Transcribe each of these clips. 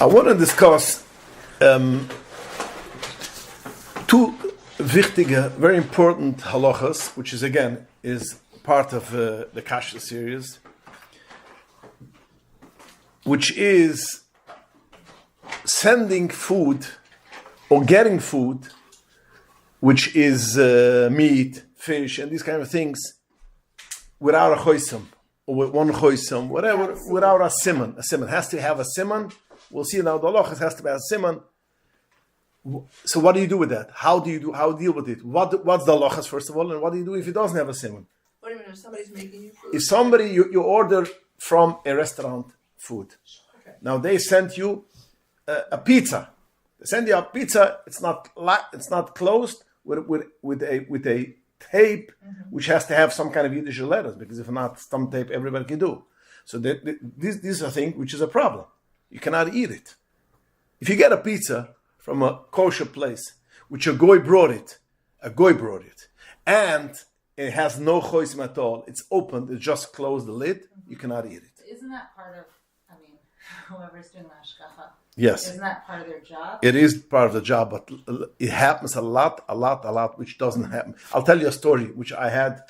I want to discuss two wichtige, very important halachas, which is again is part of the Kasha series, which is sending food or getting food, which is meat, fish, and these kind of things, without a choisam or with one choisam, whatever, without a siman. A siman has to have a siman. We'll see now the halachas has to be a siman. So what do you do with that? How do you deal with it? What's the halachas first of all, and what do you do if it doesn't have a siman? What do you mean if somebody's making you food? If somebody you order from a restaurant food, Okay. now they sent you a pizza. They send you a pizza. It's not closed with a tape, which has to have some kind of Yiddish letters, because if not, some tape everybody can do. So this is a thing which is a problem. You cannot eat it. If you get a pizza from a kosher place, which a goy brought it, and it has no choisim at all, it's opened, it just closed the lid, you cannot eat it. Isn't that part of, whoever's doing the hashgacha? Yes. Isn't that part of their job? It is part of the job, but it happens a lot, which doesn't happen. I'll tell you a story which I had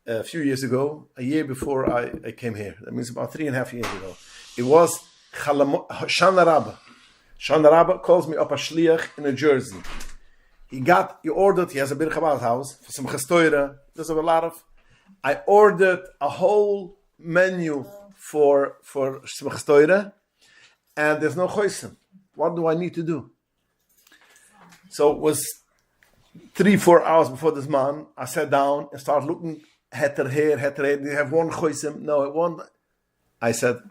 a few years ago, a year before I came here. That means about 3.5 years ago. It was Shana Rabbah. Shana Rabbah calls me up a shliach in New Jersey. He ordered, he has a Bir Chabad house, for some chestoira, there's a lot of. I ordered a whole menu for some chestoira, and there's no choisim. What do I need to do? So it was 3-4 hours before this man. I sat down and started looking heter here. Do you have one choisim? No, it won't. I said,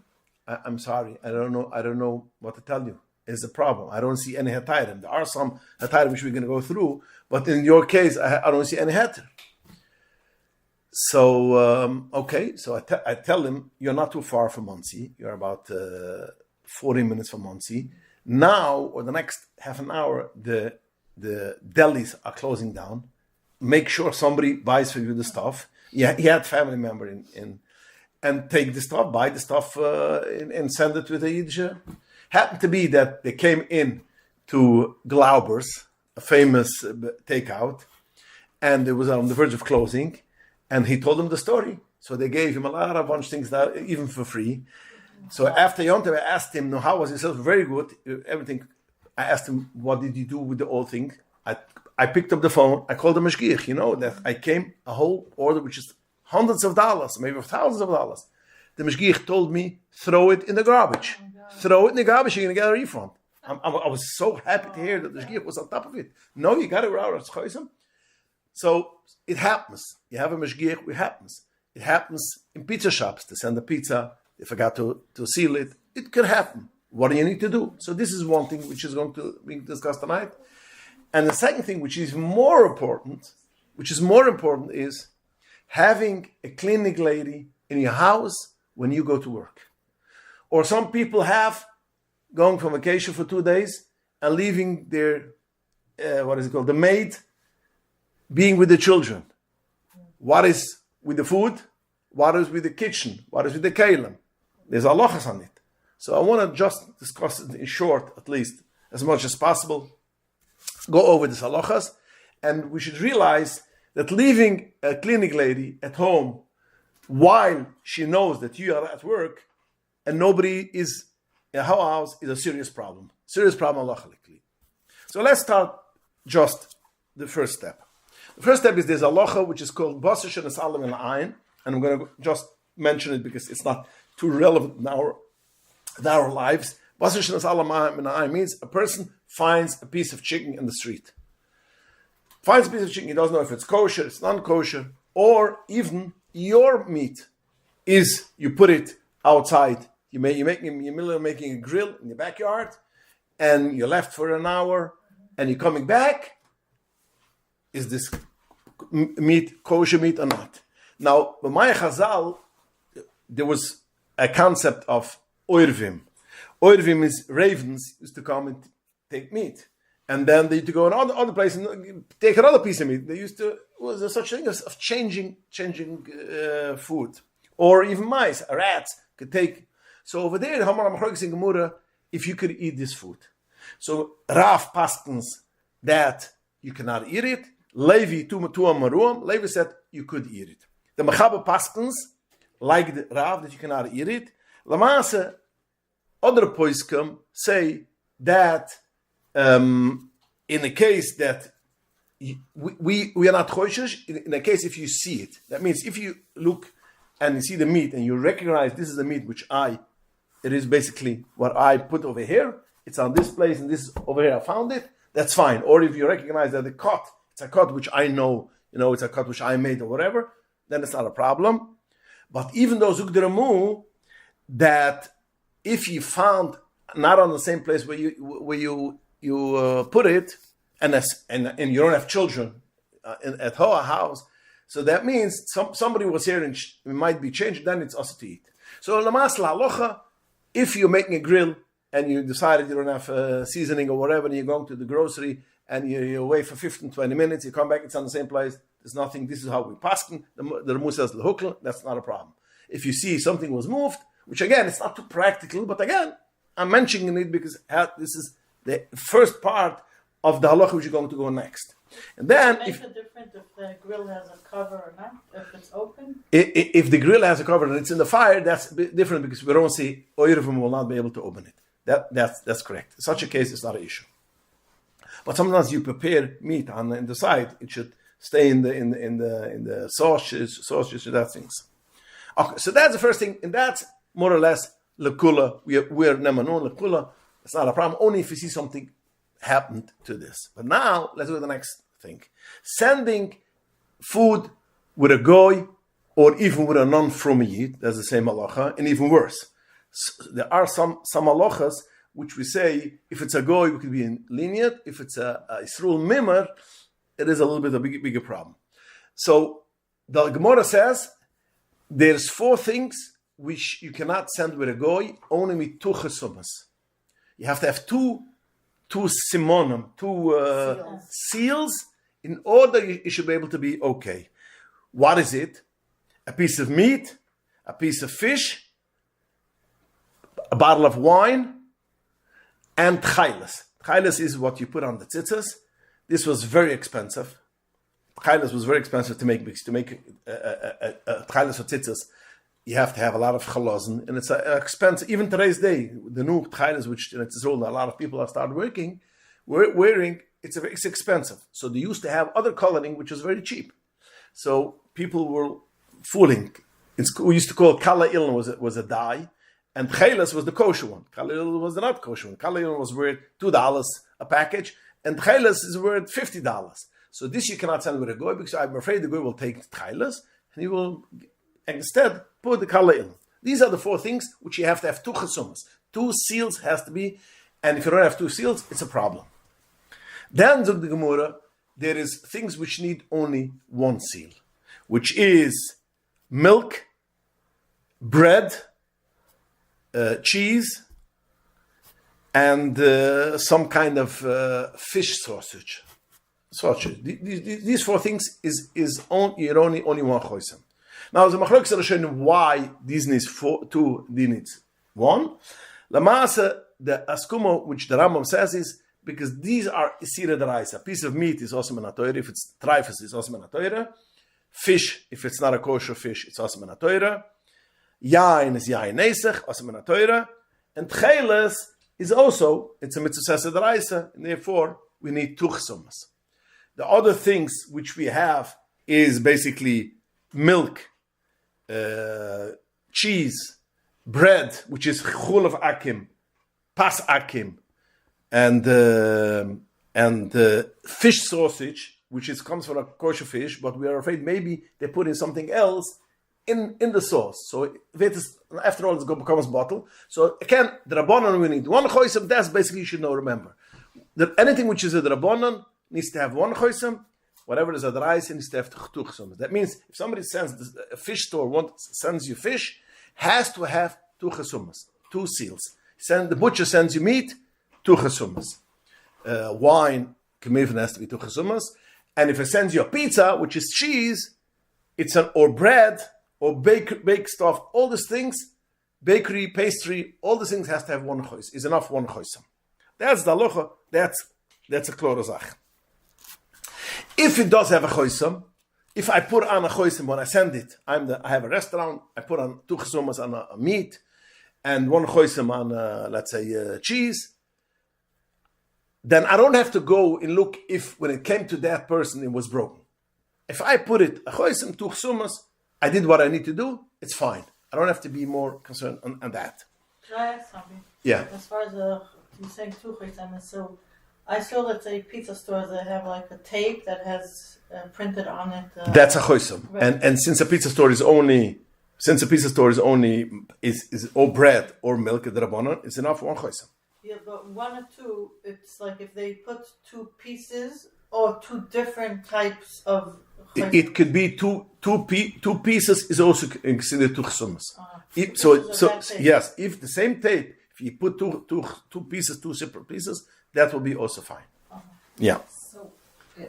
I'm sorry. I don't know what to tell you. It's a problem. I don't see any hetairim. There are some hetairim which we're going to go through, but in your case, I don't see any heter. So, okay. So I tell him, you're not too far from Monsey. You're about 40 minutes from Monsey. Now, or the next half an hour, the delis are closing down. Make sure somebody buys for you the stuff. Yeah, he had family member in and take the stuff, buy the stuff, and send it with a Yiddish. Happened to be that they came in to Glauber's, a famous takeout, and it was on the verge of closing, and he told them the story. So they gave him a lot of bunch of things, that, even for free. So after Yontav, I asked him, how was himself? Very good, everything. I asked him, what did you do with the old thing? I picked up the phone, I called the mashgiach, that I came, a whole order, which is hundreds of dollars, maybe thousands of dollars. The mashgiach told me, throw it in the garbage. Throw it in the garbage, you're going to get a refund. I was so happy to hear that the mashgiach was on top of it. No, you got it out. So it happens. You have a mashgiach, it happens. It happens in pizza shops. They send a pizza, they forgot to seal it. It could happen. What do you need to do? So this is one thing which is going to be discussed tonight. And the second thing, which is more important, is having a cleaning lady in your house when you go to work. Or some people have going from vacation for 2 days and leaving their, the maid, being with the children. What is with the food? What is with the kitchen? What is with the kalim? There's halachas on it. So I want to just discuss it in short, at least, as much as possible. Go over this halachas, and we should realize that leaving a clinic lady at home while she knows that you are at work and nobody is in her house is a serious problem. Serious problem halachically. So let's start just the first step. The first step is there's a halacha which is called basar shenasalam in ayin, and I'm going to just mention it because it's not too relevant in our lives. Basar shenasalam in ayin means a person finds a piece of chicken in the street. Finds a piece of chicken, he doesn't know if it's kosher, it's non-kosher, or even your meat is, you put it outside. You're making a grill in the backyard, and you're left for an hour, and you're coming back. Is this meat kosher meat or not? Now, by my Chazal, there was a concept of oirvim. Oirvim is ravens used to come and take meat. And then they used to go in other places and take another piece of meat. They used to, was there such a thing of changing food. Or even mice, rats could take. So over there, the Hamar HaMachlokes in Gemara if you could eat this food. So Rav paskens that you cannot eat it. Levi tuam maruam. Levi said you could eat it. The Mechaber paskens like the Rav that you cannot eat it. Lamaase, other poskim say that in a case that we are not choishish, in a case if you see it, that means if you look and you see the meat and you recognize this is the meat which it is basically what I put over here, it's on this place and this is over here, I found it, that's fine. Or if you recognize that it's a cut which I know, it's a cut which I made or whatever, then it's not a problem. But even though Zugderamu, that if you found not on the same place where you put it, and you don't have children at our house, so that means somebody was here and it might be changed, then it's also to eat. So lamas la'alocha, if you're making a grill and you decided you don't have seasoning or whatever, and you're going to the grocery and you're away for 15-20 minutes, you come back, it's on the same place, there's nothing, this is how we paskin, the Ramu says l'hukl, that's not a problem. If you see something was moved, which again, it's not too practical, but again, I'm mentioning it because this is the first part of the halacha which you're going to go next. And then, Does it make a difference if the grill has a cover or not? If it's open? If the grill has a cover and it's in the fire, that's a bit different because we don't see Oirvim will not be able to open it. That's correct. In such a case, it's not an issue. But sometimes you prepare meat on the side; it should stay in the sausages, that things. Okay, so that's the first thing, and that's more or less lekula. We're nemanon lekula. It's not a problem. Only if you see something happened to this. But now, let's do the next thing. Sending food with a goy or even with a non-from Yid, that's the same halacha, and even worse. So there are some halachas which we say, if it's a goy, we could be lenient. If it's a Yisrael mimer, it is a little bit a bigger problem. So the Gemara says, there's 4 things which you cannot send with a goy, only with 2 chesumas. You have to have two simonim, seals, in order you should be able to be okay. What is it? A piece of meat, a piece of fish, a bottle of wine, and chaylas. Chaylas is what you put on the tzitzis. This was very expensive. Chaylas was very expensive to make a chaylas for tzitzis. You have to have a lot of chalozen, and it's expensive. Even today's day, the new chaylas, which it's all a lot of people have started wearing, it's expensive. So they used to have other coloring, which was very cheap. So people were fooling. We used to call kala iln was a dye, and chaylas was the kosher one. Kala iln was the not kosher one. Kala iln was worth $2 a package, and chaylas is worth $50. So this you cannot send with a goy because I'm afraid the goy will take chaylas and he will instead put the kala iln. These are the 4 things which you have to have 2 chesumas. 2 seals has to be, and if you don't have 2 seals, it's a problem. Then zog the Gemara, there is things which need only 1 seal, which is milk, bread, cheese, and some kind of fish sausage. These 4 things is only 1 choisem. Now, the machlokes are showing why these needs 2, these needs 1. Lamaase, the askumo, which the Rambam says, is because these are isira deraisa. A piece of meat is also menatoira. If it's treifus, it's also menatoira. Fish, if it's not a kosher fish, it's also menatoira. Yain is yain nesech, also menatoira. And cheles is also, it's a mitzvah deraisa, and therefore we need 2 chesumas. The other things which we have is basically milk, cheese, bread, which is chul of akim, pas akim, and fish sausage, which comes from a kosher fish, but we are afraid maybe they put in something else in the sauce. So after all, it becomes bottle. So again, the rabbanon we need 1 choisem. That's basically you should know. Remember, that anything which is a rabbanon needs to have 1 choisem. Whatever is a deraisa needs to have 2 chesumas. That means if somebody sends a fish store sends you fish, has to have 2 chesumas, 2 seals. The butcher sends you meat, 2 chesumas. Wine, kemivin has to be 2 chesumas. And if it sends you a pizza, which is cheese, or bread, or baked stuff, all these things, bakery, pastry, all the things has to have one chois. Is enough one choisam. That's the halacha. That's a klare Sache. If it does have a choisam, if I put on a choisam when I send it, I have a restaurant. I put on 2 chesumas on a meat, and 1 choisam on let's say cheese. Then I don't have to go and look if when it came to that person it was broken. If I put it a choisam 2 chesumas, I did what I need to do. It's fine. I don't have to be more concerned on that. Can I ask something? Yeah. As far as you're saying two choisamas, so I saw, let's say, pizza stores that have like a tape that has printed on it. That's a choisam. Right. And since a pizza store is only is or bread or milk at the Rabbanon, it's enough for 1 choisam. Yeah, but 1 or 2, it's like if they put 2 pieces or 2 different types of. It could be two pieces is also considered 2 chesumas. Yes, if the same tape, if you put two pieces, 2 separate pieces, that will be also fine. Yeah. So,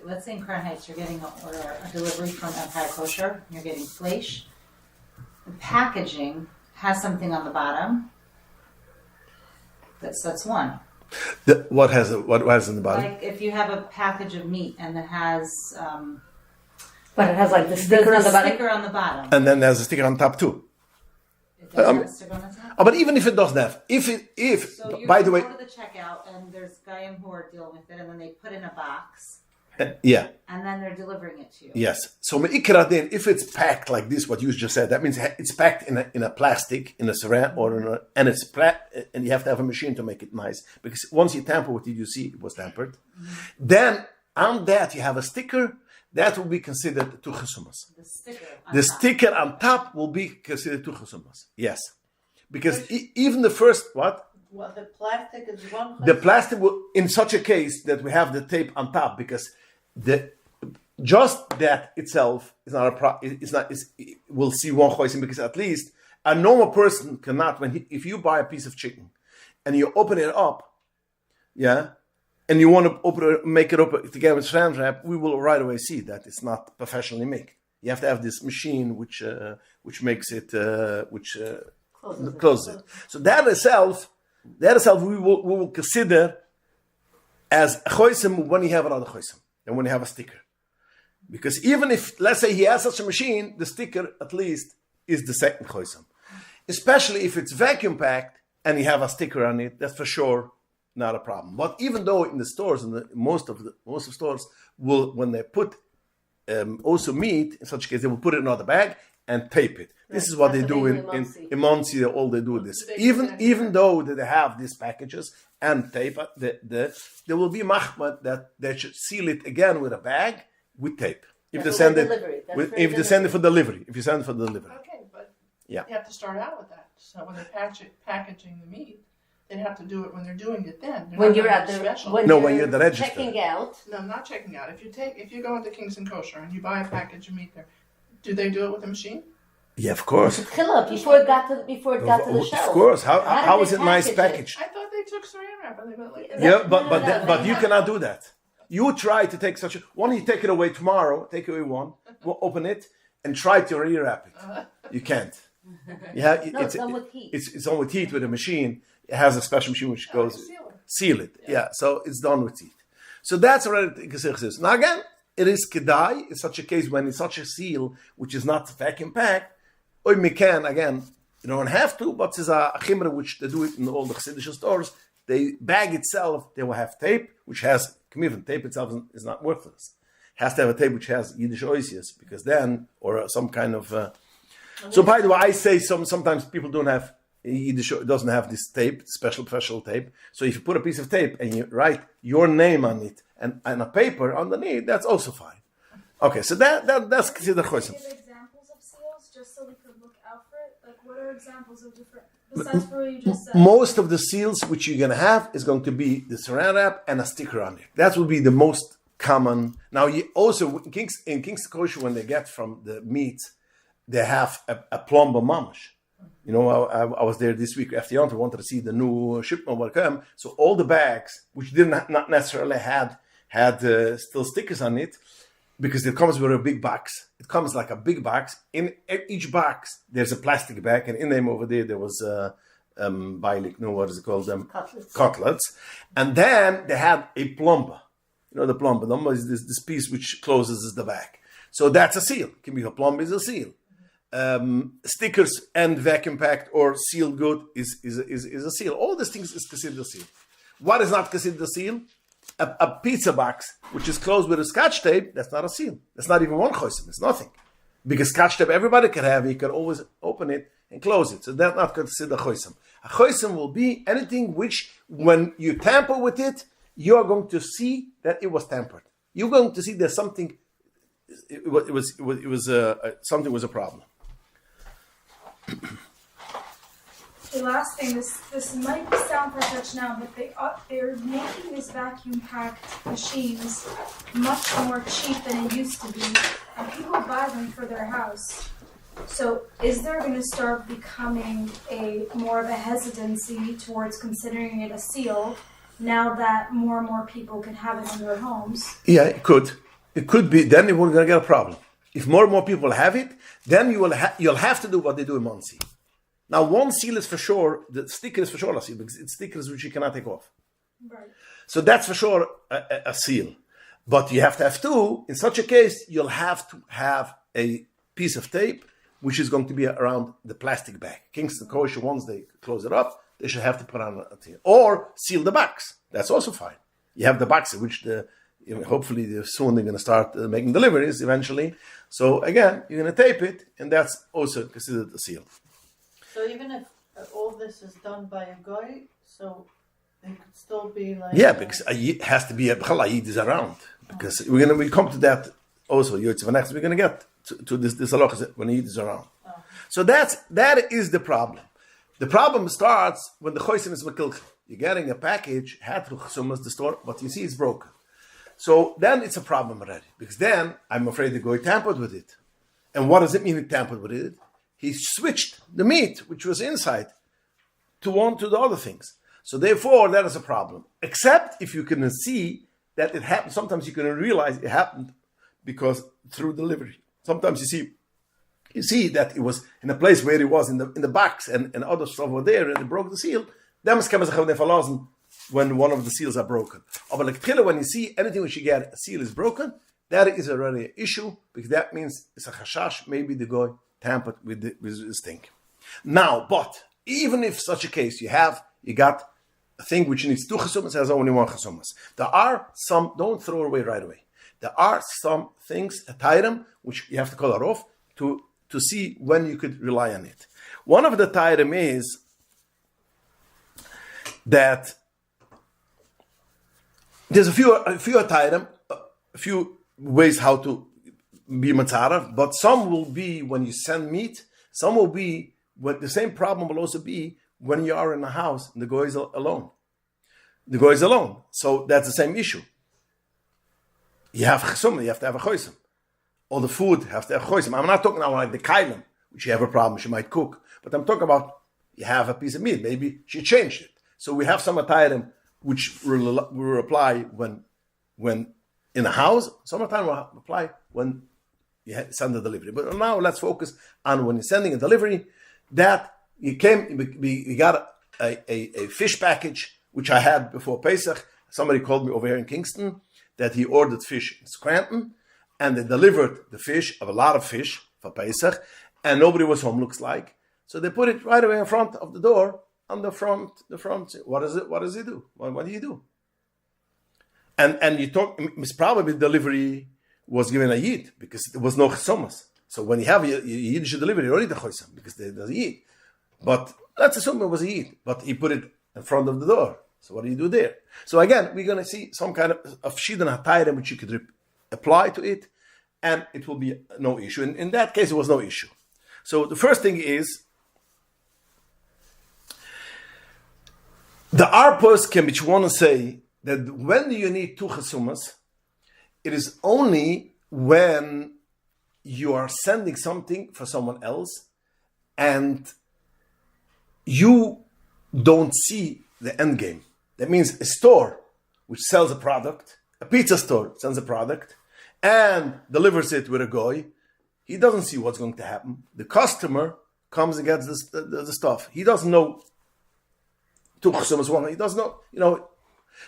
let's say in Crown Heights you're getting a delivery from Empire Kosher, you're getting fleisch. The packaging has something on the bottom. That's one. What has in the bottom? Like if you have a package of meat and it has But it has like the sticker on the bottom. sticker on the bottom. And then there's a sticker on top too. It doesn't have a sticker on the top. But even if it doesn't have, So you by the way, go to the checkout and there's Guyam who are dealing with it, and then they put in a box, yeah, and then they're delivering it to you. yes. So me'ikra din, if it's packed like this, what you just said, that means it's packed in a plastic, in a saran, or and and you have to have a machine to make it nice, because once you tamper with it, you see it was tampered. Mm-hmm. Then on that you have a sticker. That will be considered 2 chesumas. The sticker on top. Sticker on top will be considered 2 chesumas. Yes, because even the first what? Well, the plastic is 1 The plastic will, in such a case that we have the tape on top, because just that itself is not we'll see 1 choisim, because at least a normal person cannot, if you buy a piece of chicken and you open it up, yeah, and you want to make it up together with saran wrap, we will right away see that it's not professionally made. You have to have this machine which makes it closes it. So that itself we will consider as a choisem when you have another choisem and when you have a sticker, because even if, let's say, he has such a machine, the sticker at least is the second choisem, especially if it's vacuum packed and you have a sticker on it. That's for sure not a problem. But even though in the stores, most of stores will, when they put also meat, in such a case, they will put it in another bag and tape it. This is what they do in Muncie. All they do this. Even though they have these packages and tape, there will be machmat that they should seal it again with a bag with tape. If they send it, if they send it for delivery. If you send it for delivery. Okay, but Yeah. you have to start out with that. So when they're packaging the meat, they have to do it when they're doing it. Then they're When not you're doing at it the special. when you're at the register. checking out. No, I'm not checking out. If you go into Kingston Kosher and you buy a package of meat there, do they do it with a machine? Yeah, of course. Before it got to the shelf. Of course. How did is they it nice package package? I thought they took saran wrap and they put it like that. Yeah, No, but you cannot do that. You try to take such a one. You take it away tomorrow. Take away one. We'll open it and try to rewrap it. You can't. It's done with heat. It's done with heat with a machine. It has a special machine which goes seal it. Yeah, so it's done with heat. So that's already considered. Now again, it is kedai in such a case when it's such a seal which is not vacuum packed. Or we can again. You don't have to, but there's a chimra which they do it in all the Chassidish stores. The bag itself, they will have tape, which has, tape itself is not worthless. It has to have a tape which has Yiddish oisius, because then, or some kind of... So by the way, I say sometimes people don't have, Yiddish doesn't have this tape, special tape. So if you put a piece of tape and you write your name on it and a paper underneath, that's also fine. Okay, so that's considered choisem. Give examples of seals, just so we could look out for it. Like, what are examples of different, besides for what you just said? Most of the seals which you're going to have is going to be the saran wrap and a sticker on it. That will be the most common. Now, you also, in Kingston Kosher, when they get from the meat, they have a plumber mamash. You know, I was there this week after Yonter, wanted to see the new shipment will come. So all the bags, which didn't not necessarily had still stickers on it, because it comes with a big box. It comes like a big box. In each box, there's a plastic bag, and in them over there was bailik, no, what is it called? Cutlets. And then they had a plumber. You know the plumber. The plumber is this piece which closes the bag. So that's a seal. Can be a plumber is a seal. Stickers and vacuum packed or sealed good is a seal. All these things is considered a seal. What is not considered a seal? A pizza box which is closed with a scotch tape, that's not a seal. That's not even one chosim. It's nothing. Because scotch tape everybody can have. You can always open it and close it. So that's not considered a chosim. A chosim will be anything which, when you tamper with it, you are going to see that it was tampered. You're going to see there's something. Something was a problem. The last thing, this might sound far-fetched now, but they're making these vacuum-packed machines much more cheap than it used to be, and people buy them for their house. So is there going to start becoming more of a hesitancy towards considering it a seal now that more and more people can have it in their homes? Yeah, it could. It could be. Then we're going to get a problem. If more and more people have it, then you'll have to do what they do in Monsey. Now, one seal is for sure, the sticker is for sure a seal, because it's stickers which you cannot take off. Right. So that's for sure a seal. But you have to have two. In such a case, you'll have to have a piece of tape, which is going to be around the plastic bag. Kingston Kosher, once they close it up, they should have to put on a tape. Or seal the box. That's also fine. You have the box, which hopefully soon they're going to start making deliveries eventually. So again, you're going to tape it, and that's also considered a seal. So even if all this is done by a guy, so it could still be like... Yeah, because it has to be a B'chal is around. Because we'll come to that also. We're going to get to this halacha when Yid is around. Oh. So that is the problem. The problem starts when the chosim is mekilch. You're getting a package, had to the store, but you see it's broken. So then it's a problem already. Because then I'm afraid the guy tampered with it. And what does it mean he tampered with it? He switched the meat, which was inside, to the other things. So therefore, that is a problem. Except if you can see that it happened. Sometimes you can realize it happened because through delivery. Sometimes you see that it was in a place where it was in the box and other stuff were there and it broke the seal. Then when one of the seals are broken. But like when you see anything which you get, a seal is broken, that is already an issue because that means it's a chashash, maybe the guy tampered with this thing. Now, but even if such a case you got a thing which needs two chesumas, has only one chesumas. There are some, don't throw away right away. There are some things, a item, which you have to color off to see when you could rely on it. One of the item is that there's a few ways how to be matzara, but some will be when you send meat. Some will be when the same problem will also be when you are in a house and the guy is alone. The guy is alone, so that's the same issue. You have chesum, you have to have a chosim. All the food has to have chosim. I'm not talking now like the kailim, which you have a problem, she might cook, but I'm talking about you have a piece of meat. Maybe she changed it, so we have some attire which will apply when in a house. Some time will apply when you send the delivery. But now let's focus on when you're sending a delivery. That you got a fish package, which I had before Pesach. Somebody called me over here in Kingston that he ordered fish in Scranton, and they delivered the fish, of a lot of fish for Pesach, and nobody was home, looks like. So they put it right away in front of the door, on the front. What is it? What does he do? What do you do? And you talk, it's probably delivery was given a yid because there was no chesumas. So when you have a Yiddish delivery, you don't need a chosam because there's a yid. But let's assume it was a yid, but he put it in front of the door. So what do you do there? So again, we're going to see some kind of shidduch hatayrim which you could apply to it, and it will be no issue. In that case, it was no issue. So the first thing is, the arpos can which want to say that when you need two chesumas, it is only when you are sending something for someone else and you don't see the end game. That means a store which sells a product, a pizza store sells a product, and delivers it with a goy, he doesn't see what's going to happen. The customer comes and gets the stuff. He doesn't know. He doesn't know,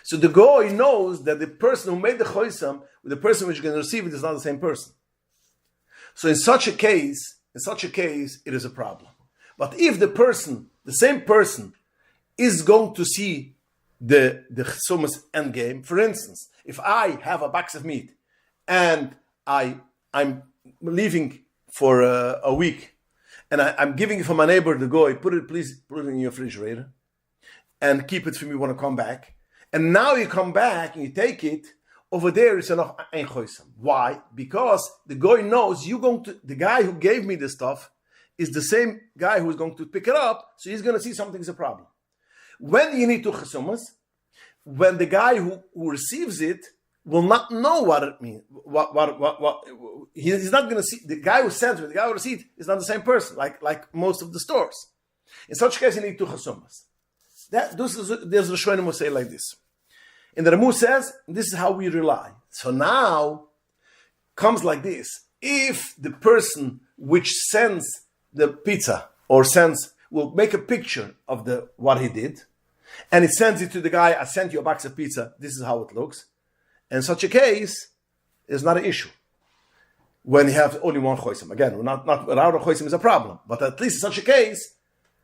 So the goy knows that the person who made the choisam with the person which is going to receive it is not the same person. So in such a case, it is a problem. But if the same person, is going to see the chesumas end game, for instance, if I have a box of meat and I'm leaving for a week, and I'm giving it for my neighbor, the goy, please put it in your refrigerator, and keep it for me when I come back. And now you come back and you take it, over there it's enough ein choisam. Why? Because the goy knows the guy who gave me the stuff is the same guy who's going to pick it up, so he's going to see something's a problem. When you need to chesumas, when the guy who receives it will not know what it means. He's not going to see. The guy who sends it, the guy who receives it is not the same person, like most of the stores. In such a case, you need two chesumas. There's the Shlonim will say like this. And the Ramu says, this is how we rely. So now, comes like this. If the person which sends the pizza will make a picture of what he did, and he sends it to the guy, I sent you a box of pizza, this is how it looks. In such a case, it's not an issue. When you have only one choisem. Again, not without a choisem is a problem. But at least in such a case,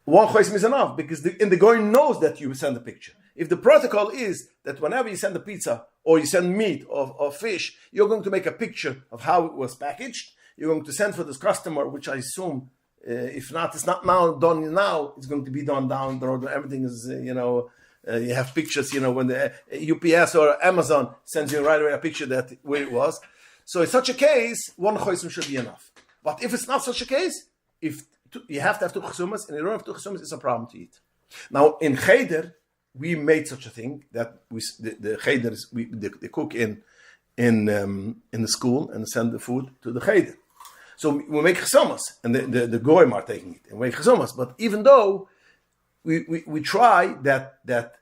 one choisem is enough, because the goy knows that you send a picture. If the protocol is that whenever you send a pizza or you send meat or fish, you're going to make a picture of how it was packaged. You're going to send for this customer, which I assume, if not, it's not now done now, it's going to be done down the road. Everything is, you have pictures, when the UPS or Amazon sends you right away a picture that where it was. So in such a case, one choisem should be enough. But if it's not such a case, if you have to have two chesumas, and you don't have two chesumas, it's a problem to eat. Now in cheder, we made such a thing that the cheder is the cook in the school and send the food to the cheder. So we make chesumas, and the goyim are taking it and make chesumas. But even though we try that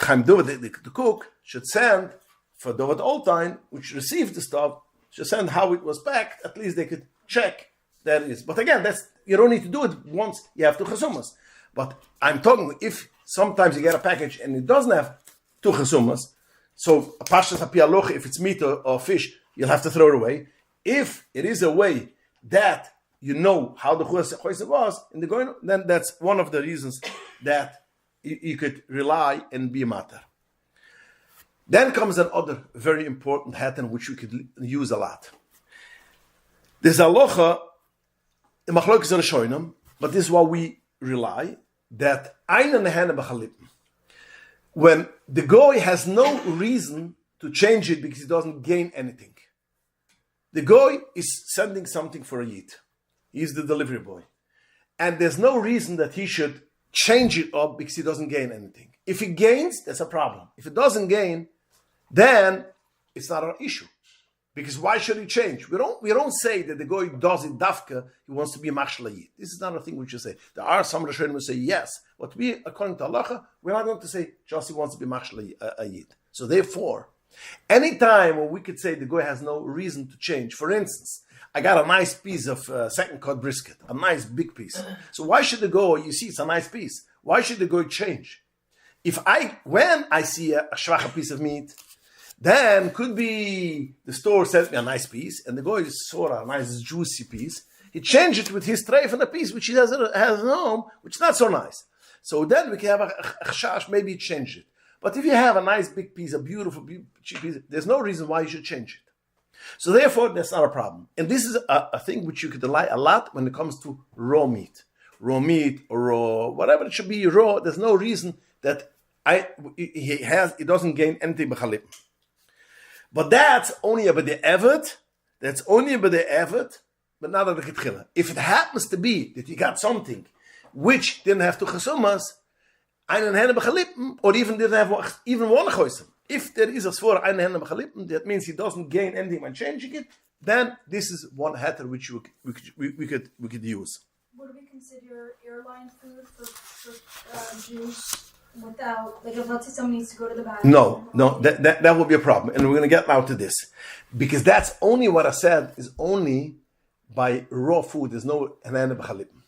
Chaim Dovid, the cook, should send for Dovid Oldtime, which received the stuff, should send how it was packed. At least they could check that it is. But again, you don't need to do it once you have two chesumas. But I'm talking if sometimes you get a package and it doesn't have two chesumas, so a pashtas apialoch, if it's meat or fish, you'll have to throw it away. If it is a way that you know how the choisem was in the goyim, then that's one of the reasons that you could rely and be a matter. Then comes another very important pattern which we could use a lot. There's a halacha in machlokes rishonim, but this is why we rely, that einen hene b'chalippen. When the goy has no reason to change it because he doesn't gain anything. The goy is sending something for a yid. He's the delivery boy. And there's no reason that he should change it up because he doesn't gain anything. If he gains, that's a problem. If it doesn't gain, then it's not an issue. Because why should he change? We don't say that the goy does it dafka, he wants to be a machshel yid. This is not a thing we should say. There are some Rishonim who say yes, but we, according to halacha, we're not going to say just he wants to be machshel yid. So therefore, any time when we could say the goy has no reason to change, for instance, I got a nice piece of second cut brisket, a nice big piece. So why should the goy, you see it's a nice piece, why should the goy change? When I see a schwache piece of meat, then could be the store sent me a nice piece, and the goy saw a nice juicy piece. He changed it with his treif and a piece which he has at home, which is not so nice. So then we can have a chash, maybe change it. But if you have a nice big piece, a beautiful cheap piece, there's no reason why you should change it. So therefore, that's not a problem. And this is a thing which you could rely a lot when it comes to raw meat or raw, whatever it should be raw. There's no reason that he doesn't gain anything b'chalip. But that's only about the evet. But not at the ketchila. If it happens to be that you got something which didn't have two chesumas, einen hene b'chalippen, or even didn't have even one choisem. If there is a svor einen hene b'chalippen, that means he doesn't gain anything when changing it. Then this is one heter which we could use. Would we consider airline food for Jews without, like if let's say someone needs to go to the bathroom? No, that will be a problem. And we're going to get now to this. Because that's only what I said is only by raw food. There's no hanane b'chalipim.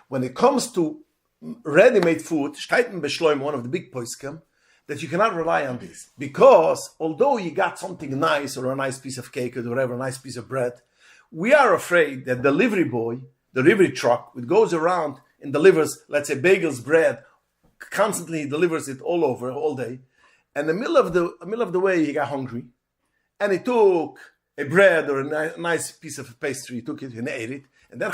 When it comes to ready-made food, Shteiten B'Shloim, one of the big poskim, that you cannot rely on this. Because although you got something nice or a nice piece of cake or whatever, a nice piece of bread, we are afraid that the delivery boy, the delivery truck, which goes around and delivers, let's say, bagels, bread, constantly delivers it all over, all day. And in the middle of the way, he got hungry. And he took a bread or a nice piece of pastry, he took it and ate it. And then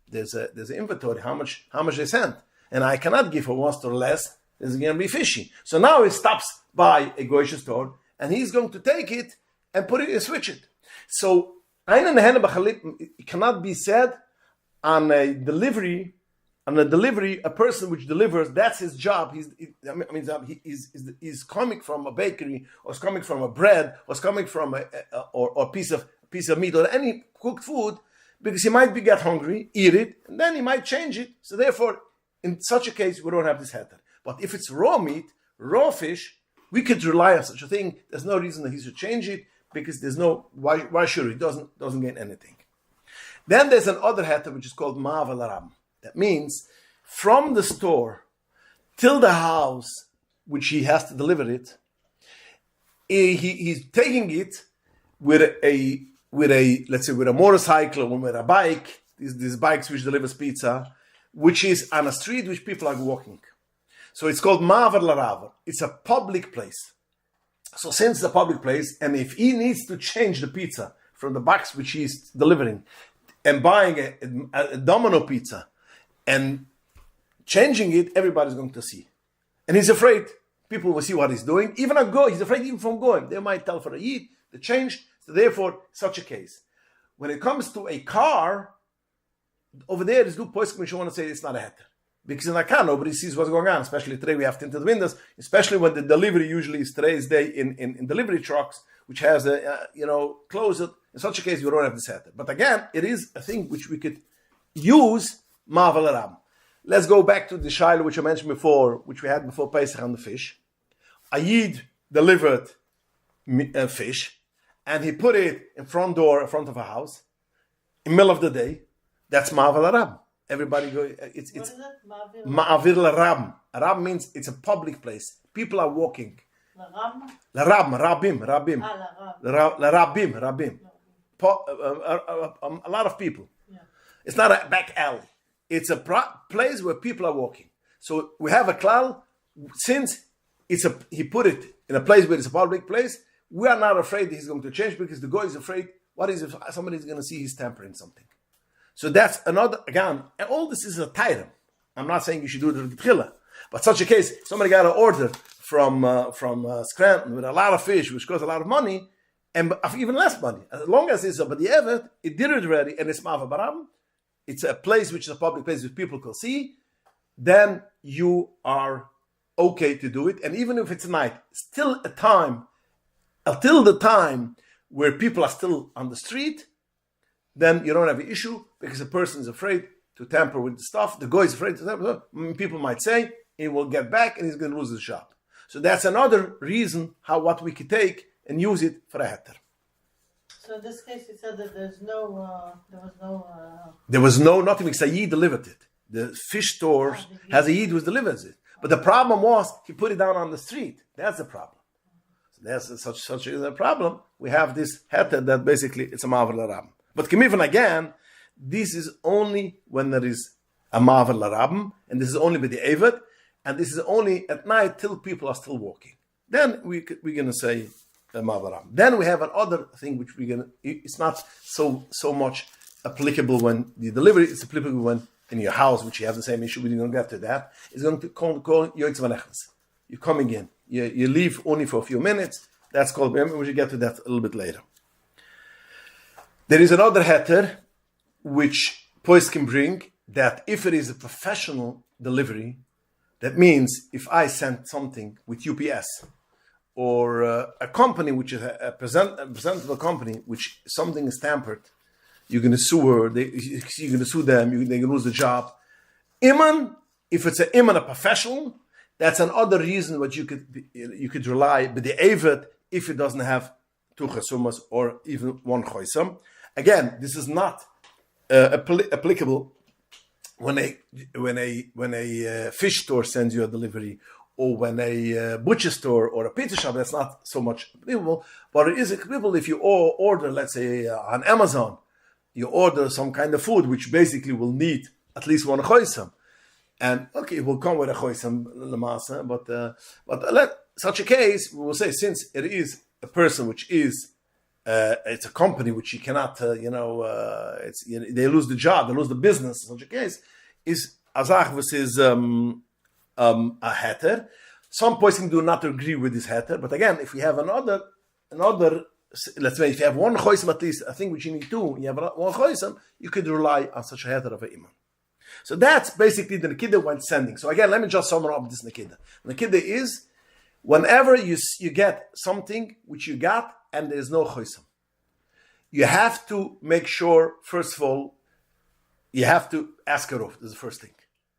there's an inventory, how much they sent. And I cannot give for $1 or less. It's going to be fishy. So now he stops by a grocery store and he's going to take it and put it and switch it. So it cannot be said on a delivery, a person which delivers, that's his job. He's coming from a bakery, or is coming from a bread, or is coming from a piece of meat or any cooked food, because he might get hungry, eat it, and then he might change it. So therefore, in such a case, we don't have this heter. But if it's raw meat, raw fish, we could rely on such a thing. There's no reason that he should change it, because there's no, why should he? Doesn't gain anything. Then there's another heter which is called ma'aval. That means from the store till the house, which he has to deliver it, he's taking it with a let's say with a motorcycle or with a bike. These bikes which delivers pizza, which is on a street which people are walking. So it's called ma'aval. It's a public place. So since it's a public place, and if he needs to change the pizza from the box which he's delivering, and buying a domino pizza and changing it, everybody's going to see. And he's afraid people will see what he's doing. Even he's afraid even from going. They might tell for the Yid, the change. So therefore, such a case. When it comes to a car, over there, there's no poskim which you want to say it's not a heter. Because in a car, nobody sees what's going on. Especially today, we have tinted windows. Especially when the delivery usually is today's day in delivery trucks, which has closed. In such a case, you don't have this heter. But again, it is a thing which we could use ma'aval aram. Let's go back to the shiloh which I mentioned before, which we had before Pesach on the fish. A Yid delivered fish, and he put it in front of a house, in the middle of the day. That's ma'aval aram. Everybody go. It's What is it? ma'avir aram. Aram means it's a public place. People are walking. Rabim. A lot of people. Yeah. It's not a back alley. It's a place where people are walking. So we have a klal. Since he put it in a place where it's a public place, we are not afraid that he's going to change, because the guy is afraid. What is if somebody's going to see he's tampering something? So that's another, again, and all this is a tairam. I'm not saying you should do it with Gitchila, but such a case, somebody got an order from Scranton with a lot of fish, which costs a lot of money, and even less money. As long as it's but the evet, it did it already, and it's ma'aval aram. It's a place which is a public place which people can see. Then you are okay to do it, and even if it's night, still a time until the time where people are still on the street. Then you don't have an issue, because a person is afraid to tamper with the stuff. The guy is afraid to tamper. People might say he will get back and he's going to lose his shop. So that's another reason what we could take and use it for a heter. So in this case, you said that there was nothing because a Yid delivered it. The fish store has a Yid who delivers it. But the problem was he put it down on the street. That's the problem. So that's such a problem. We have this heter that basically it's a ma'aval aram. But even again, this is only when there is a ma'aval aram, and this is only with the evet, and this is only at night till people are still walking. Then we're going to say ma'aval aram. Then we have another thing which it's not so much applicable when the delivery, it's applicable when in your house, which you have the same issue, we're going to get to that. It's going to call yoitz vanechnes. You're coming in. You leave only for a few minutes. That's called, we should get to that a little bit later. There is another heter which pois can bring, that if it is a professional delivery, that means if I send something with UPS or a company which is a presentable company, which something is tampered, you're going to sue her, you're going to sue them, they're going to lose the job. Iman, if it's a professional, that's another reason what you could rely but the evet if it doesn't have two chesumas or even one choisam. Again, this is not applicable when a fish store sends you a delivery, or when a butcher store or a pizza shop. That's not so much applicable, but it is applicable if you order, let's say, on Amazon, you order some kind of food which basically will need at least one choisam, and okay, it will come with a choisam lamasa, but such a case we will say, since it is a person which is it's a company which you cannot they lose the job, they lose the business. In such a case is azach versus a heter. Some posting do not agree with this heter, but again, if we have another, let's say if you have one choisam at least, I think which you need two, you have one choisam, you could rely on such a heter of a imam. So that's basically the nekida when sending. So again, let me just sum up this nekida. Nekida is whenever you get something which you got and there is no choisam, you have to make sure, first of all, you have to ask her off. This is the first thing.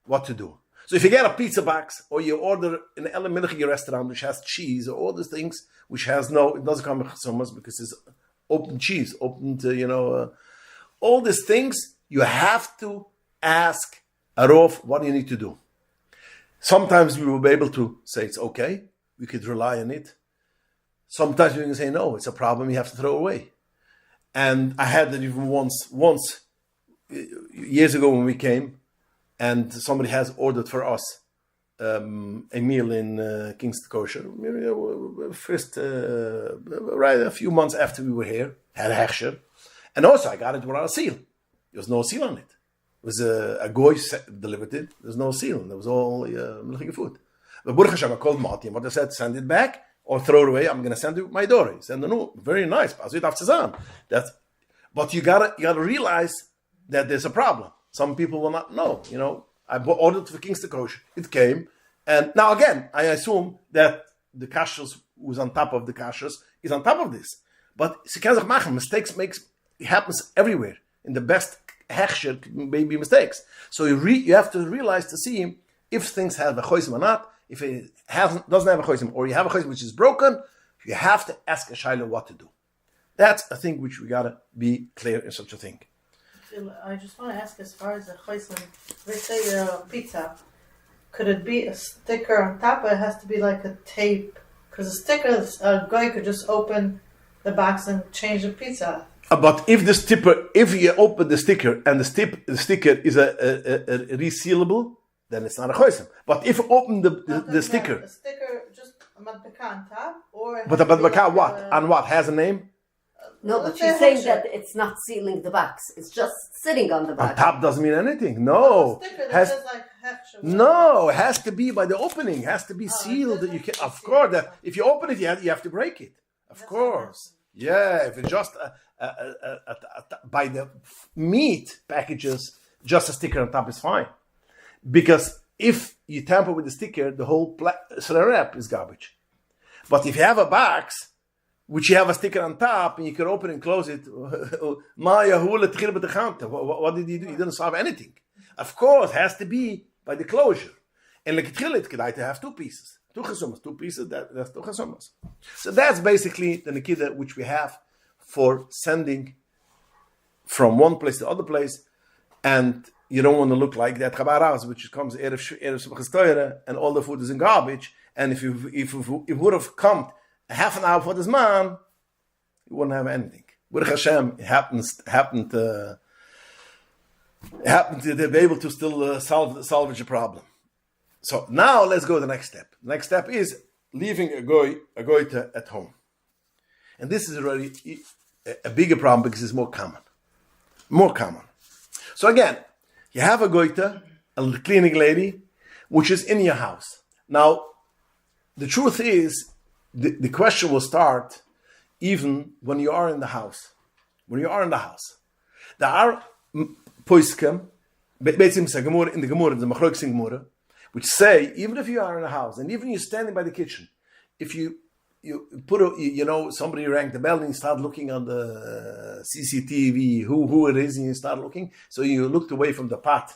What to do. So if you get a pizza box, or you order in an Milchige restaurant which has cheese, or all these things which has it doesn't come with chesumas because it's open cheese, open to, all these things, you have to ask Arof what you need to do. Sometimes we will be able to say it's okay, we could rely on it. Sometimes we can say no, it's a problem, you have to throw away. And I had that even once years ago when we came, and somebody has ordered for us a meal in Kingston Kosher. First, right a few months after we were here, had a hechsher, and also I got it without a seal. There was no seal on it. It was a goy delivered it. There was no seal. There was all milchige food. The Baruch Hashem, I called Martin. What I said, send it back or throw it away. I'm going to send it with my daughter. He said, no, very nice. But you gotta realize that there's a problem. Some people will not know. I ordered for Kingston Kosher. It came, and now again, I assume that the kashrus who's on top of the kashrus is on top of this. But mistakes happens everywhere. In the best hechsher may be mistakes. So you have to realize to see if things have a choism or not. If it doesn't have a choism, or you have a choism which is broken, you have to ask a shayla what to do. That's a thing which we gotta be clear in such a thing. I just want to ask, as far as the choism, let's say pizza, could it be a sticker on top, or it has to be like a tape? Because a sticker, a guy could just open the box and change the pizza. But if you open the sticker and the sticker is a resealable, then it's not a choisem. But if you open the sticker, a sticker just a madbaka on top, or but a madbaka what on what has a name? No, but she's saying that it's not sealing the box; it's just sitting on the box. On top doesn't mean anything. No, it has to be by the opening. It has to be sealed. That you can, of course, that if you open it, you have to break it. Of course, yeah. If it's just by the meat packages, just a sticker on top is fine. Because if you tamper with the sticker, the whole wrap is garbage. But if you have a box which you have a sticker on top and you can open and close it, what did he do? He didn't solve anything. Of course, it has to be by the closure. And like it could have two pieces. Two pieces, that's two chesumas. So that's basically the nekida which we have for sending from one place to other place. And you don't want to look like that chabaraz, which comes and all the food is in garbage. And if it would have come half an hour for this man, you wouldn't have anything. Baruch Hashem, it happened to be able to still salvage a problem. So now let's go to the next step. The next step is leaving a goita at home. And this is already a bigger problem because it's more common. So again, you have a goita, a cleaning lady, which is in your house. Now, the truth is, the question will start even when you are in the house. There are poiskim, in the Gemara, the Machlokes in Gemara, which say, even if you are in the house, and even you're standing by the kitchen, if you put somebody rang the bell and you start looking on the CCTV, who it is, and you start looking, so you looked away from the pot,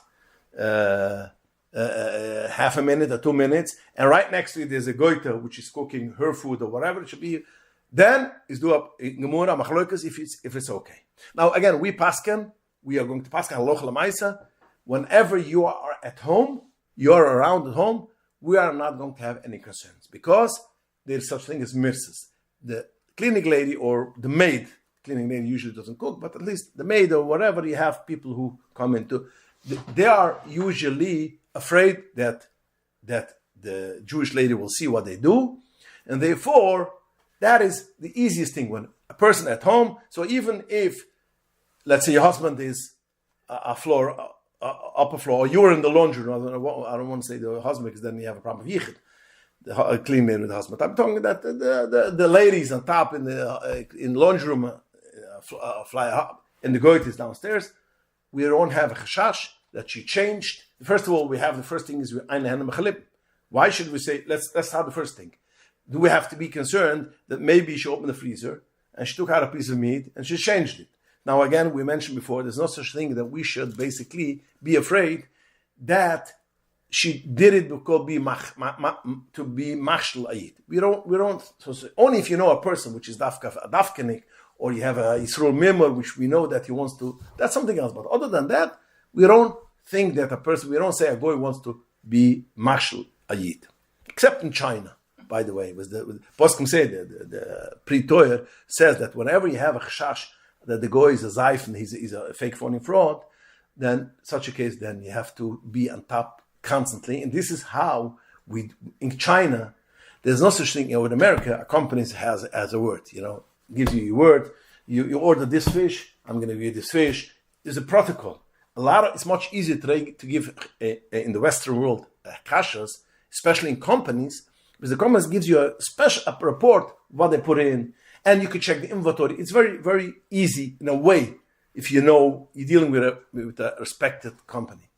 half a minute or 2 minutes, and right next to it there's a goiter which is cooking her food or whatever it should be, then is do up gemura machlokas if it's okay. Now again, we pasken, we are going to pasken halacha l'maisa. Whenever you are at home, you are around at home, we are not going to have any concerns because there is such thing as mirses. The cleaning lady or the maid, cleaning lady usually doesn't cook, but at least the maid or whatever, you have people who come into, they are usually afraid that the Jewish lady will see what they do, and therefore that is the easiest thing when a person at home. So even if, let's say, your husband is upper floor, or you're in the laundry room, I don't want to say the husband because then you have a problem with yichud, the clean lady with the husband. I'm talking that the ladies on top in the laundry room fly up, and the goit is downstairs. We don't have a chashash that she changed. First of all, we have the first thing is why should we say let's start the first thing? Do we have to be concerned that maybe she opened the freezer and she took out a piece of meat and she changed it? Now again, we mentioned before, there's no such thing that we should basically be afraid that she did it because to be mashal ayit. We don't. So only if you know a person which is dafkanik, or you have a Yisroel Mimor, which we know that he wants to. That's something else. But other than that, we don't think that a person. We don't say a goy wants to be mashal ayit, except in China. By the way, Poskim said the Pre-Toyer says that whenever you have a chashash that the goy is a zayf and he's a fake phony fraud, then such a case, then you have to be on top constantly. And this is how in China, there's no such thing. In America, a company has a word, gives you your word. You order this fish, I'm going to give you this fish. There's a protocol. It's much easier to give in the Western world kashas, especially in companies, because the company gives you a report what they put in, and you can check the inventory. It's very, very easy in a way if you know you're dealing with a respected company.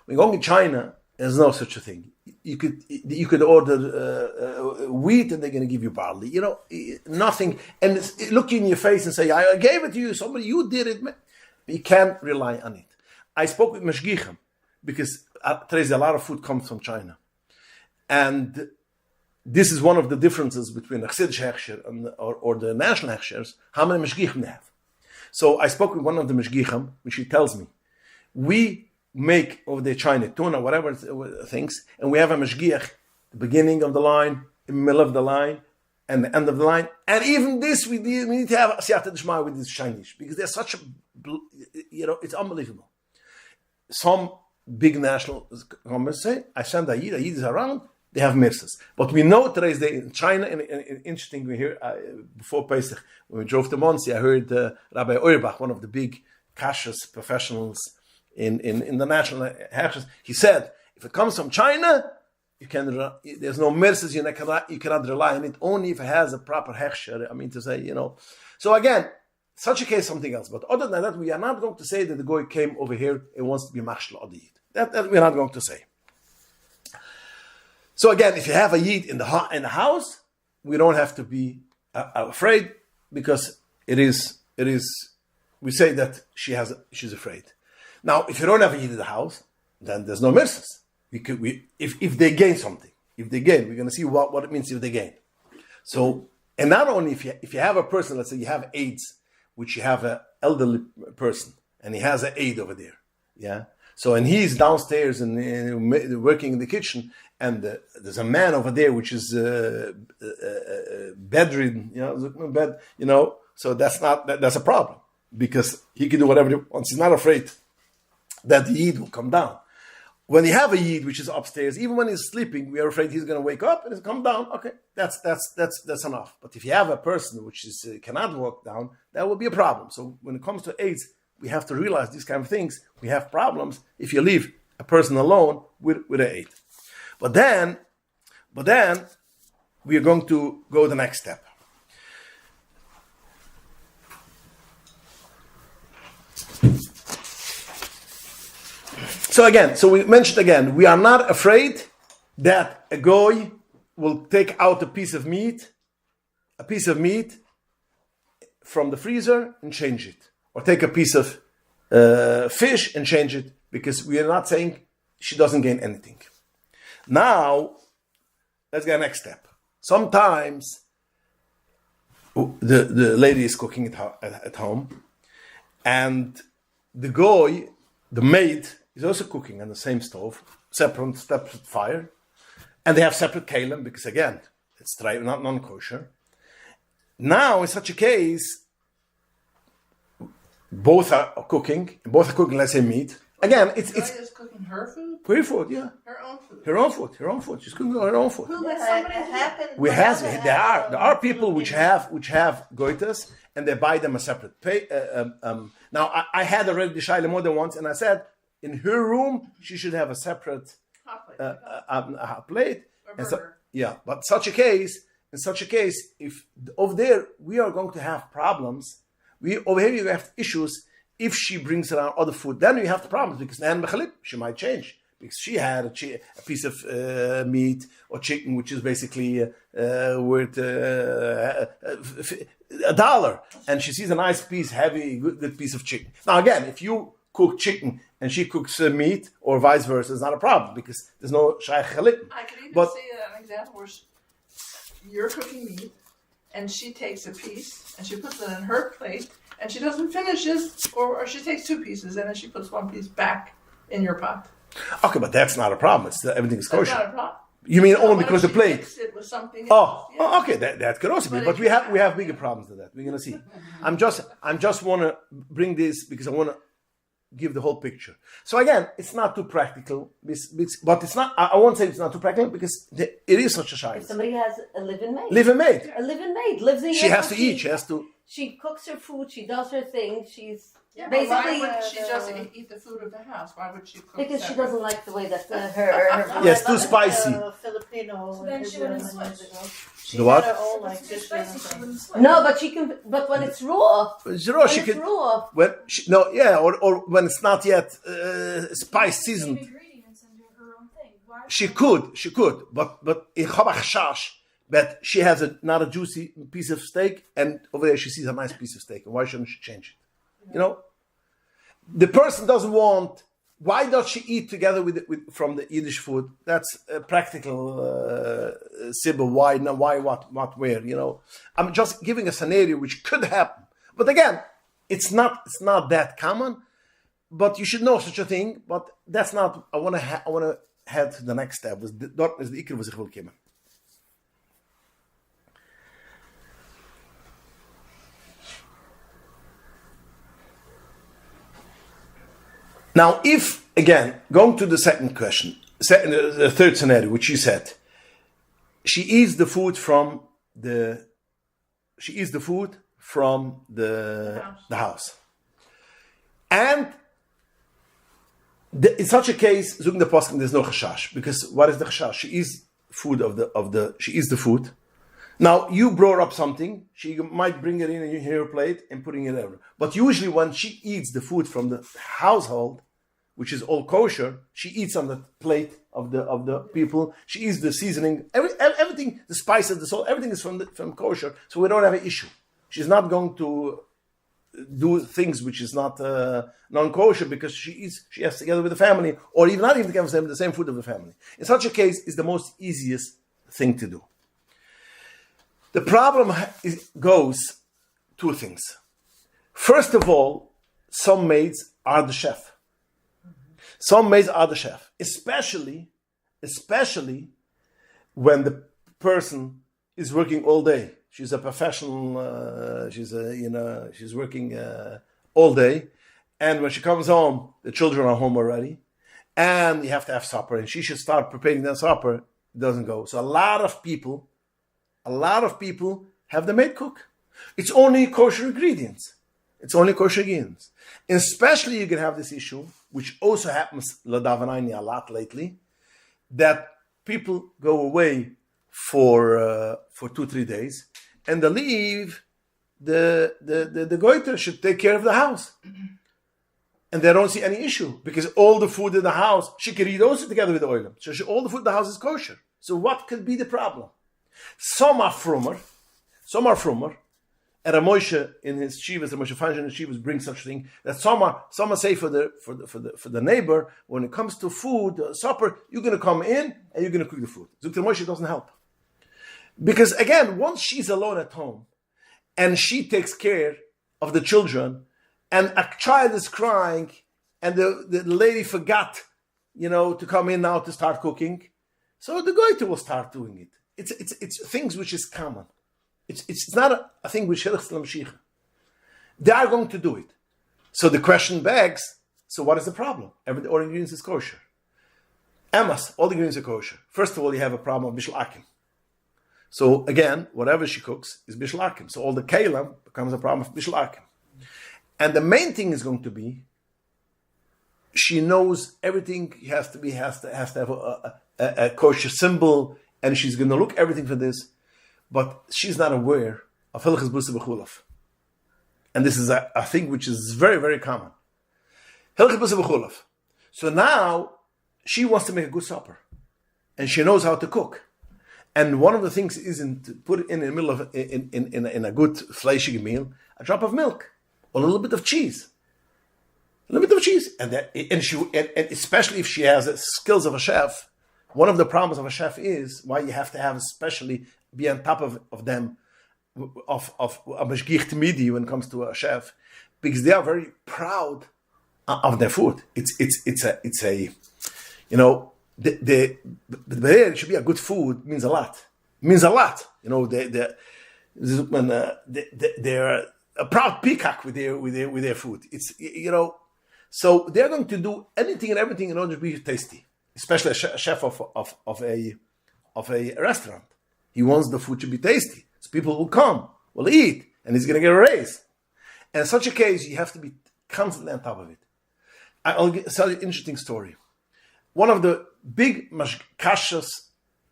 When you go to China, there's no such a thing. You could order wheat and they're going to give you barley. Nothing. And look in your face and say, I gave it to you. Somebody, you did it. You can't rely on it. I spoke with Meshgichim because there's a lot of food comes from China. And this is one of the differences between the Chassidish Hechsher or the national Hechshers, how many Meshgichim they have. So I spoke with one of the Meshgichim, which he tells me, we make over there China tuna, whatever things, and we have a Meshgiach, the beginning of the line, the middle of the line, and the end of the line. And even this, we need to have a Siyata D'Shmai with this Chinese, because they're such a, it's unbelievable. Some big national companies say, I send Ayid is around, they have mirzas. But we know today's day in China, and interesting, we hear, before Pesach, when we drove to Monsey, I heard Rabbi Auerbach, one of the big kashrus professionals in the national hechshers, he said, if it comes from China, there's no mirzas, you cannot rely on it, only if it has a proper hechsher, So again, such a case, something else. But other than that, we are not going to say that the goy came over here and wants to be mashal adiyit. That we're not going to say. So again, if you have a yid in the house, we don't have to be afraid, because it is. We say that she's afraid. Now, if you don't have a yid in the house, then there's no mirzas. If they gain something, we're going to see what it means if they gain. So, and not only if you have a person, let's say you have AIDS, which you have an elderly person, and he has an aide over there, yeah. So, and he's downstairs and working in the kitchen, and there's a man over there which is bedridden, So that's a problem, because he can do whatever he wants. He's not afraid that the yid will come down. When you have a yid which is upstairs, even when he's sleeping, we are afraid he's going to wake up and he'll come down. Okay, that's enough. But if you have a person which cannot walk down, that will be a problem. So when it comes to AIDS, we have to realize these kind of things. We have problems if you leave a person alone with an aid. But then we are going to go the next step. So we mentioned again, we are not afraid that a goy will take out a piece of meat from the freezer and change it, or take a piece of fish and change it, because we are not saying she doesn't gain anything. Now, let's get the next step. Sometimes the lady is cooking at home, and the guy, the maid, is also cooking on the same stove, separate fire, and they have separate kalim because again, it's not non-kosher. Now, in such a case, both are cooking, let's say, meat. Again, it's Is cooking her food? her food, yeah. Her own food. Her own food. She's cooking her own food. There are people which have goitas and they buy them a separate pay. Now I had already the shaila more than once, and I said in her room she should have a separate Hot plate. plate. Or And so, burger. yeah, but in such a case, if over there we are going to have problems, over here we have issues. If she brings around other food, then we have the problems because then she might change because she had a piece of meat or chicken which is basically worth $1, and she sees a nice piece, heavy, good piece of chicken. Now again, if you cook chicken and she cooks meat or vice versa, it's not a problem because there's no shaykh chalit. I could even But- see an example where you're cooking meat, and she takes a piece and she puts it in her plate, and she doesn't finish it, or she takes 2 pieces and then she puts 1 piece back in your pot. Okay, but that's not a problem. Everything is That's kosher. not a problem. You mean So only what because if the she plate? mixed it with something Oh, else? Yeah. okay, that could also be. But But if we you have have- bigger problems than that. We're gonna see. I'm just want to bring this because I want to give the whole picture. So again, it's not too practical, but it's not. I won't say it's not too practical because it is such a If shayla. somebody has a live-in maid. Live and maid. A live-in maid lives in She your has to house. eat. She has to. She cooks her food. She does her thing. She's Yeah, but why basically wouldn't she just eat the food of the house? Why would she cook because she separate? doesn't like the way that her Yes, too spicy. Filipino. So then she wouldn't switch. She The what? had her own If like it's too dish. spicy, she wouldn't switch. No, but she can. But when it's raw, Zero. She when could. it's raw, Or when it's not yet spice Same seasoned. ingredients and do her own thing. Why She could, but in Chabach that she has not a juicy piece of steak, and over there she sees a nice piece of steak. And why shouldn't she change it? You know, the person doesn't want. Why does she eat together with from the Yiddish food? That's a practical sibba. Why? No, why? What? Where? You know, I'm just giving a scenario which could happen. But again, it's not that common. But you should know such a thing. But that's not. I want to head to the next step. Dort is the Iker was ich will kommen. Now, if again going to the second question, the third scenario, which you said, she eats the food from the house, and in such a case, zoeken the poskim, there's no chashash because what is the chashash? She eats food she eats the food. Now you brought up something, she might bring it in her plate and putting it over. But usually when she eats the food from the household, which is all kosher, she eats on the plate of the people. She eats the seasoning, everything, the spices, the salt, everything is from kosher. So we don't have an issue. She's not going to do things which is not non-kosher because she has together with the family, or even not even together with the same food of the family. In such a case, is the most easiest thing to do. The problem goes 2 things. First of all, some maids are the chef. Some maids are the chef, especially when the person is working all day. She's a professional. She's working all day, and when she comes home, the children are home already, and you have to have supper, and she should start preparing their supper. It doesn't go. So a lot of people have the maid cook. It's only kosher ingredients. And especially you can have this issue, which also happens a lot lately, that people go away for 2-3 days, and they leave. The goiter should take care of the house, and they don't see any issue because all the food in the house she can eat also together with the oil. So all the food in the house is kosher. So what could be the problem? Some are frumer, And Moshe in his shivas, Moshe Feinstein in his shivas brings such a thing that some say for the neighbor, when it comes to food, supper, you're going to come in and you're going to cook the food. Zukta Moshe doesn't help. Because again, once she's alone at home and she takes care of the children and a child is crying and the lady forgot, to come in now to start cooking, so the goiter will start doing it. It's things which is common. It's not a thing which they are going to do it. So the question begs, so what is the problem? All the ingredients is kosher. Emas, all the ingredients are kosher. First of all, you have a problem of bishul akim. So again, whatever she cooks is bishul akim. So all the kalam becomes a problem of bishul akim. And the main thing is going to be, she knows everything has to have a kosher symbol, and she's going to look everything for this, but she's not aware of hilchos busa b'chulav. And this is a thing which is very, very common. Hilchos busa b'chulav. So now she wants to make a good supper, and she knows how to cook. And one of the things is to put it in the middle of in a good fleishig meal, a drop of milk or a little bit of cheese. A little bit of cheese, and especially if she has the skills of a chef. One of the problems of a chef is why you have to have especially be on top of them, of a mashgiach tamidi when it comes to a chef, because they are very proud of their food. It should be a good food means a lot. It means a lot. They're a proud peacock with their food. So they're going to do anything and everything in order to be tasty. Especially a chef of a restaurant. He wants the food to be tasty. So people will come, will eat, and he's going to get a raise. And in such a case, you have to be constantly on top of it. I'll tell you an interesting story. One of the big kashas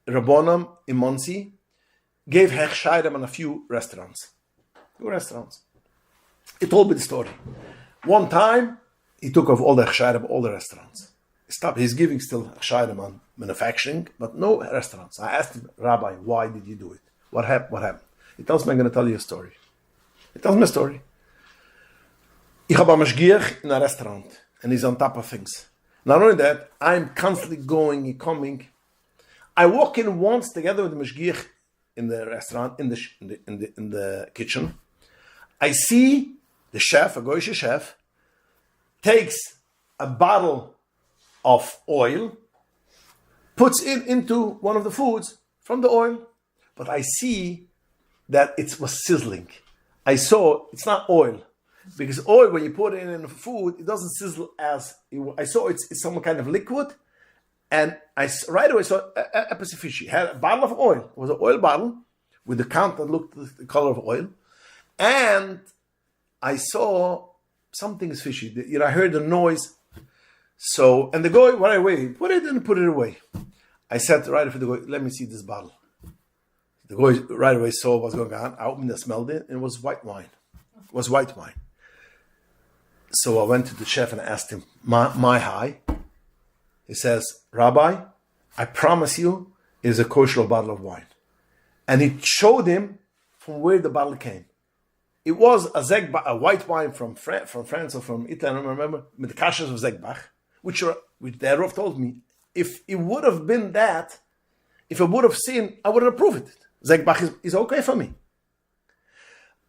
rabbonim in Monsey gave hechshayim on a few restaurants. He told me the story. One time, he took off all the hechshayim, all the restaurants. He's giving still hechshayim on manufacturing, but no restaurants. I asked him, Rabbi, why did you do it? What happened? He tells me, I'm going to tell you a story. He tells me a story. Ich habe a mashgiach in a restaurant, and he's on top of things. Not only that, I'm constantly going and coming. I walk in once together with the mashgiach in the restaurant, in the kitchen. I see the chef, a goyish chef, takes a bottle of oil, puts it into one of the foods from the oil, but I see that it was sizzling. I saw it's not oil, because oil, when you put it in food, it doesn't sizzle as I saw. It's some kind of liquid, and I right away saw a piece of fish. He had a bottle of oil. It was an oil bottle with the count that looked the color of oil, and I saw something is fishy. I heard the noise. So, and the guy right away put it away. I said right after the guy, let me see this bottle. The guy right away saw what was going on. I opened it, smelled it, and it was white wine. It was white wine. So I went to the chef and asked him, my high. He says, Rabbi, I promise you, it is a kosher bottle of wine. And he showed him from where the bottle came. It was a white wine from France or from Italy, I don't remember, with the kashas of Zegbach, which the Rav told me, if it would have been that, if I would have seen, I would have approved it. Zegbach is okay for me.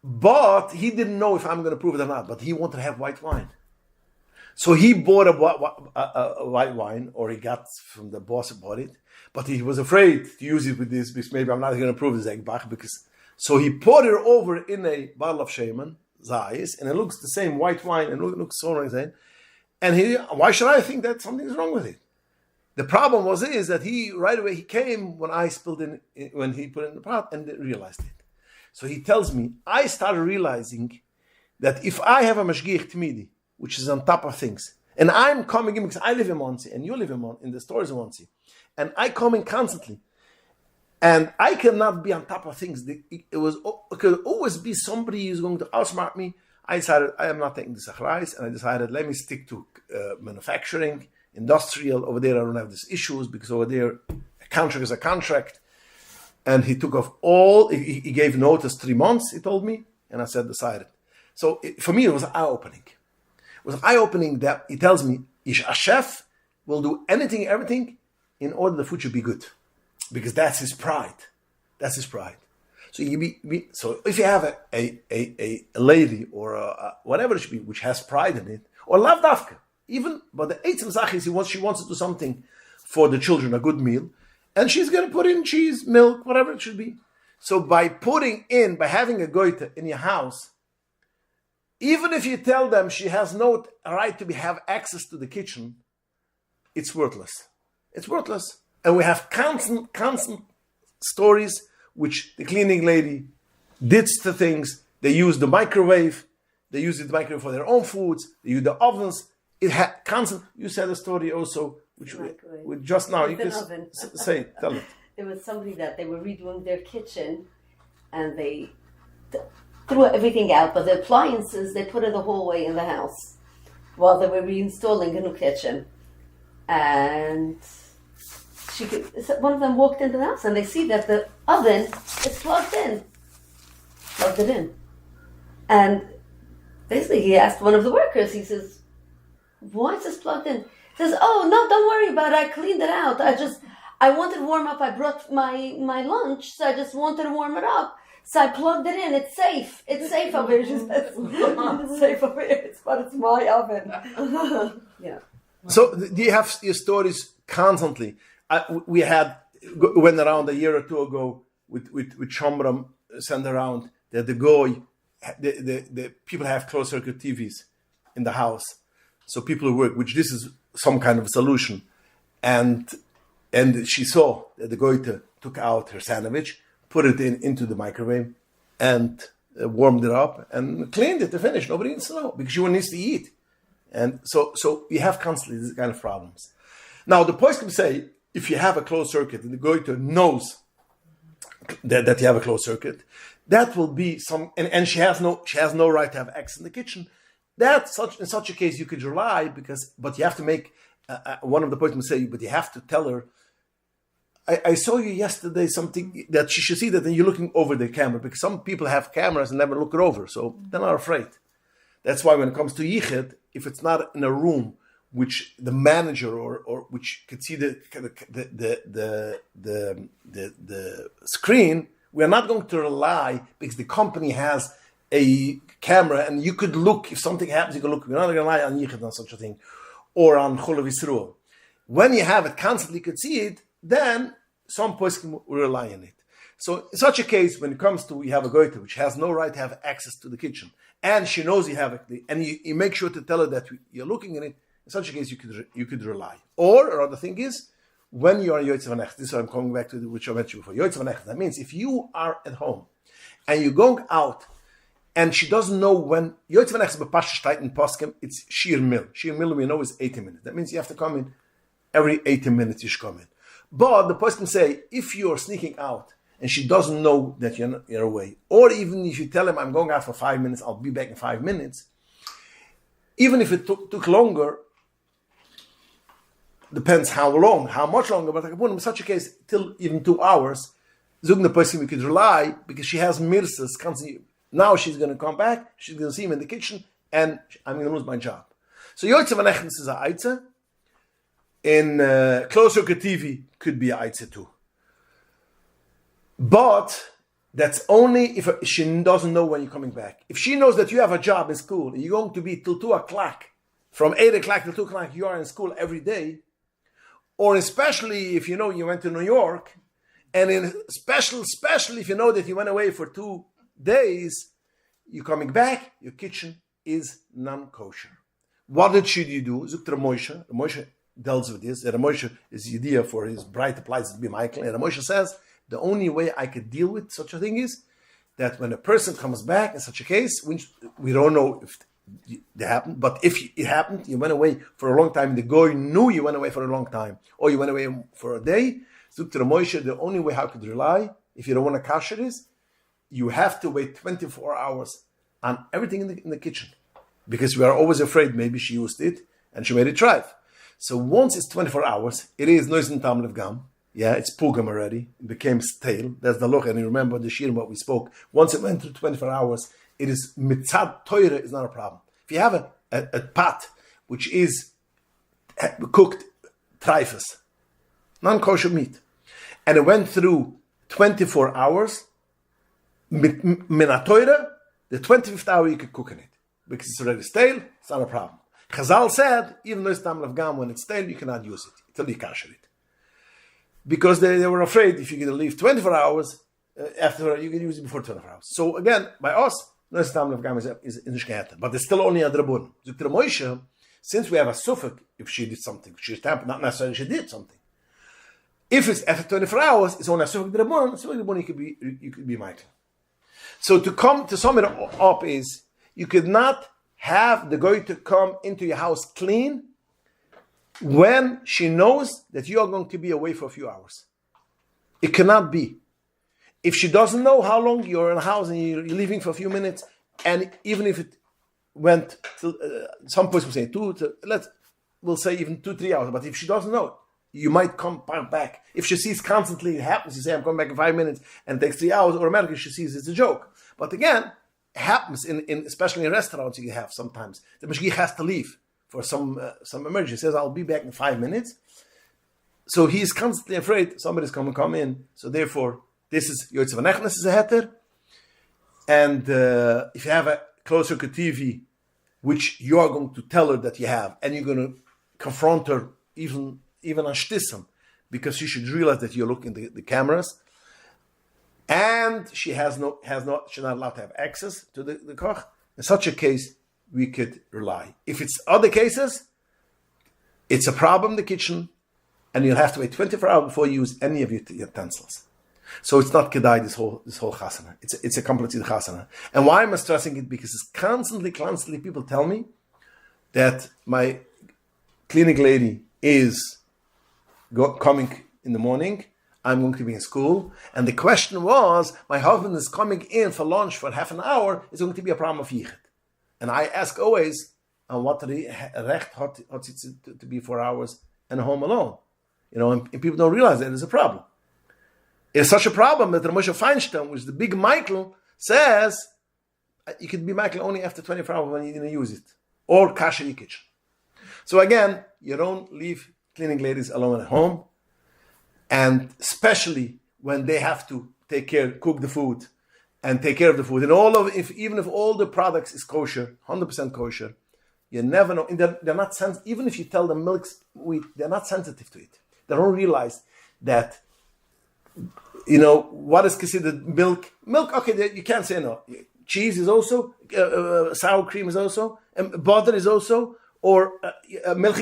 But he didn't know if I'm going to prove it or not, but he wanted to have white wine. So he bought a white wine, or he got from the boss who bought it, but he was afraid to use it with this, because maybe I'm not going to prove the Zegbach, so he poured it over in a bottle of Sheman, Zayis, and it looks the same white wine, and it looks so nice. And why should I think that something is wrong with it? The problem is that right away he came when I spilled when he put it in the pot, and realized it. So he tells me, I started realizing that if I have a mashgiach tmidi, which is on top of things, and I'm coming in because I live in Monsey, and you live in the stores in Monsey, and I come in constantly, and I cannot be on top of things. It could always be somebody who's going to outsmart me. I decided I am not taking this achrais, and I decided let me stick to manufacturing, industrial. Over there I don't have these issues, because over there a contract is a contract. And he took off all, he gave notice 3 months, he told me, and I said, decided. So for me, it was eye-opening. It was eye-opening that he tells me, a chef will do anything, everything, in order the food should be good. Because that's his pride. That's his pride. So so if you have a lady or whatever it should be, which has pride in it, or lavdafka, even, but the eitzim zach is she wants to do something for the children, a good meal, and she's going to put in cheese, milk, whatever it should be. So by having a goita in your house, even if you tell them she has no right to have access to the kitchen, it's worthless. It's worthless. And we have constant stories which the cleaning lady did the things. They use the microwave. They use the microwave for their own foods. They use the ovens. It had constant. You said a story also, which we just now. You can tell it. There was somebody that they were redoing their kitchen, and they threw everything out, but the appliances they put in the hallway in the house while they were reinstalling a new kitchen. And one of them walked into the house and they see that the oven is plugged it in. And basically he asked one of the workers, he says, why is this plugged in? He says, oh, no, don't worry about it. I cleaned it out. I wanted to warm up. I brought my lunch, so I just wanted to warm it up. So I plugged it in. It's safe. It's safe over here. She says, it's safe over here. But it's my oven. Yeah. So do you have your stories constantly? We went around a year or two ago with Shomram, sent around that the people have closed circuit TVs in the house. So people who work, which this is some kind of solution. And she saw that the goita took out her sandwich, put it into the microwave, and warmed it up and cleaned it to finish. Nobody needs to know because she needs to eat. And so you have constantly these kind of problems. Now the poskim say if you have a closed circuit and the goita knows that you have a closed circuit, that will be and she has no right to have access in the kitchen. In such a case you could rely but you have to make one of the poskim say, but you have to tell her. I saw you yesterday something that she should see that and you're looking over the camera because some people have cameras and never look it over, so they're not afraid. That's why when it comes to yichud, if it's not in a room which the manager or which could see the screen, we are not going to rely because the company has a camera and you could look. If something happens, you can look. We're not going to rely on yichud on such a thing or on chulav yisruel. When you have it constantly, you could see it, then some poskim will rely on it. So in such a case, when it comes to, you have a goita which has no right to have access to the kitchen, and she knows you have it, and you make sure to tell her that you're looking at it, in such a case you could rely. Or another thing is, when you are Yotzei Vanech, this is what I'm coming back to, which I mentioned before, Yotzei Vanech, that means if you are at home, and you're going out, and she doesn't know when, Yotzei Vanech is bepashta in poskim, it's sheer mil. Sheer mil we know is 80 minutes. That means you have to come in every 80 minutes you should come in. But the poskim say, if you're sneaking out, and she doesn't know that you're away, or even if you tell him, I'm going out for 5 minutes, I'll be back in 5 minutes, even if it took longer, depends how much longer, but in such a case, till even 2 hours, Zugna poskim we could rely, because she has mirsas, now she's going to come back, she's going to see him in the kitchen, and I'm going to lose my job. So Yotzei Vanech is a aitza. In closed circuit TV could be a aitza too. But that's only if she doesn't know when you're coming back. If she knows that you have a job in school and you're going to be till 2 o'clock, from 8 o'clock till 2 o'clock, you are in school every day, or especially if you know you went to New York, and especially if you know that you went away for 2 days, you're coming back, your kitchen is non-kosher. What should you do? Zuktra Moshe deals with this. Moshe is idea for his bright applies to be Michael. And Moshe says, the only way I could deal with such a thing is that when a person comes back in such a case, which we don't know if it happened, but if it happened, you went away for a long time, the guy knew you went away for a long time, or you went away for a day, Zuktra Moshe, the only way how could rely, if you don't want to kasher is, you have to wait 24 hours on everything in the kitchen. Because we are always afraid maybe she used it and she made it thrive. So once it's 24 hours, it is noisen tam levgam. Yeah, it's pugam already. It became stale. That's the loch. And you remember the shiur what we spoke. Once it went through 24 hours, it is mitzad Torah is not a problem. If you have a pot which is cooked treifes, non-kosher meat, and it went through 24 hours, minat Torah, the 25th hour you could cook in it. Because it's already stale, it's not a problem. Chazal said, even though it's tam levgam, when it's stale, you cannot use it till you kasher it. Because they were afraid if you're going to leave 24 hours, after you can use it before 24 hours. So again, by us, no it's tam levgam is nicht geheter. But it's still only a drabun. So the Moshe, since we have a suffix, if she did something, she's tampered, not necessarily she did something. If it's after 24 hours, it's only a suffix drabun, so you could be Michael. So to sum it up is, you could not have the guy to come into your house clean when she knows that you are going to be away for a few hours. It cannot be. If she doesn't know how long you're in the house and you're leaving for a few minutes, and even if it went to, some person will say we'll say even 2-3 hours, but if she doesn't know, you might come back. If she sees constantly it happens, you say, I'm coming back in 5 minutes, and it takes 3 hours, automatically she sees it's a joke. But again, it happens in especially in restaurants. You have sometimes the mashgiach has to leave for some emergency. He says, "I'll be back in 5 minutes." So he is constantly afraid somebody's going to come in. So therefore, this is Yotze V'nechnes is a heter. And if you have a closer TV, which you are going to tell her that you have, and you're going to confront her even on shtissim, because she should realize that you're looking at the cameras. And she's not allowed to have access to the koch. In such a case, we could rely. If it's other cases, it's a problem in the kitchen, and you'll have to wait 24 hours before you use any of your utensils. So it's not kedai, this whole chasana. It's a complicated chasana. And why am I stressing it? Because it's constantly people tell me that my cleaning lady is coming in the morning. I'm going to be in school. And the question was, my husband is coming in for lunch for half an hour. It's going to be a problem of yichud. And I ask always, on what recht hat it to be 4 hours and home alone? And people don't realize that it's a problem. It's such a problem that Moshe Feinstein, which is the big Michael, says you can be Michael only after 24 hours when you're going to use it. Or kasher your kitchen. So again, you don't leave cleaning ladies alone at home. And especially when they have to cook the food, and take care of the food. And even if all the products is kosher, 100% kosher, you never know. And they're not even if you tell them milk's wheat, they're not sensitive to it. They don't realize that, what is considered milk. Milk, okay, you can't say no. Cheese is also, sour cream is also, butter is also, or milk,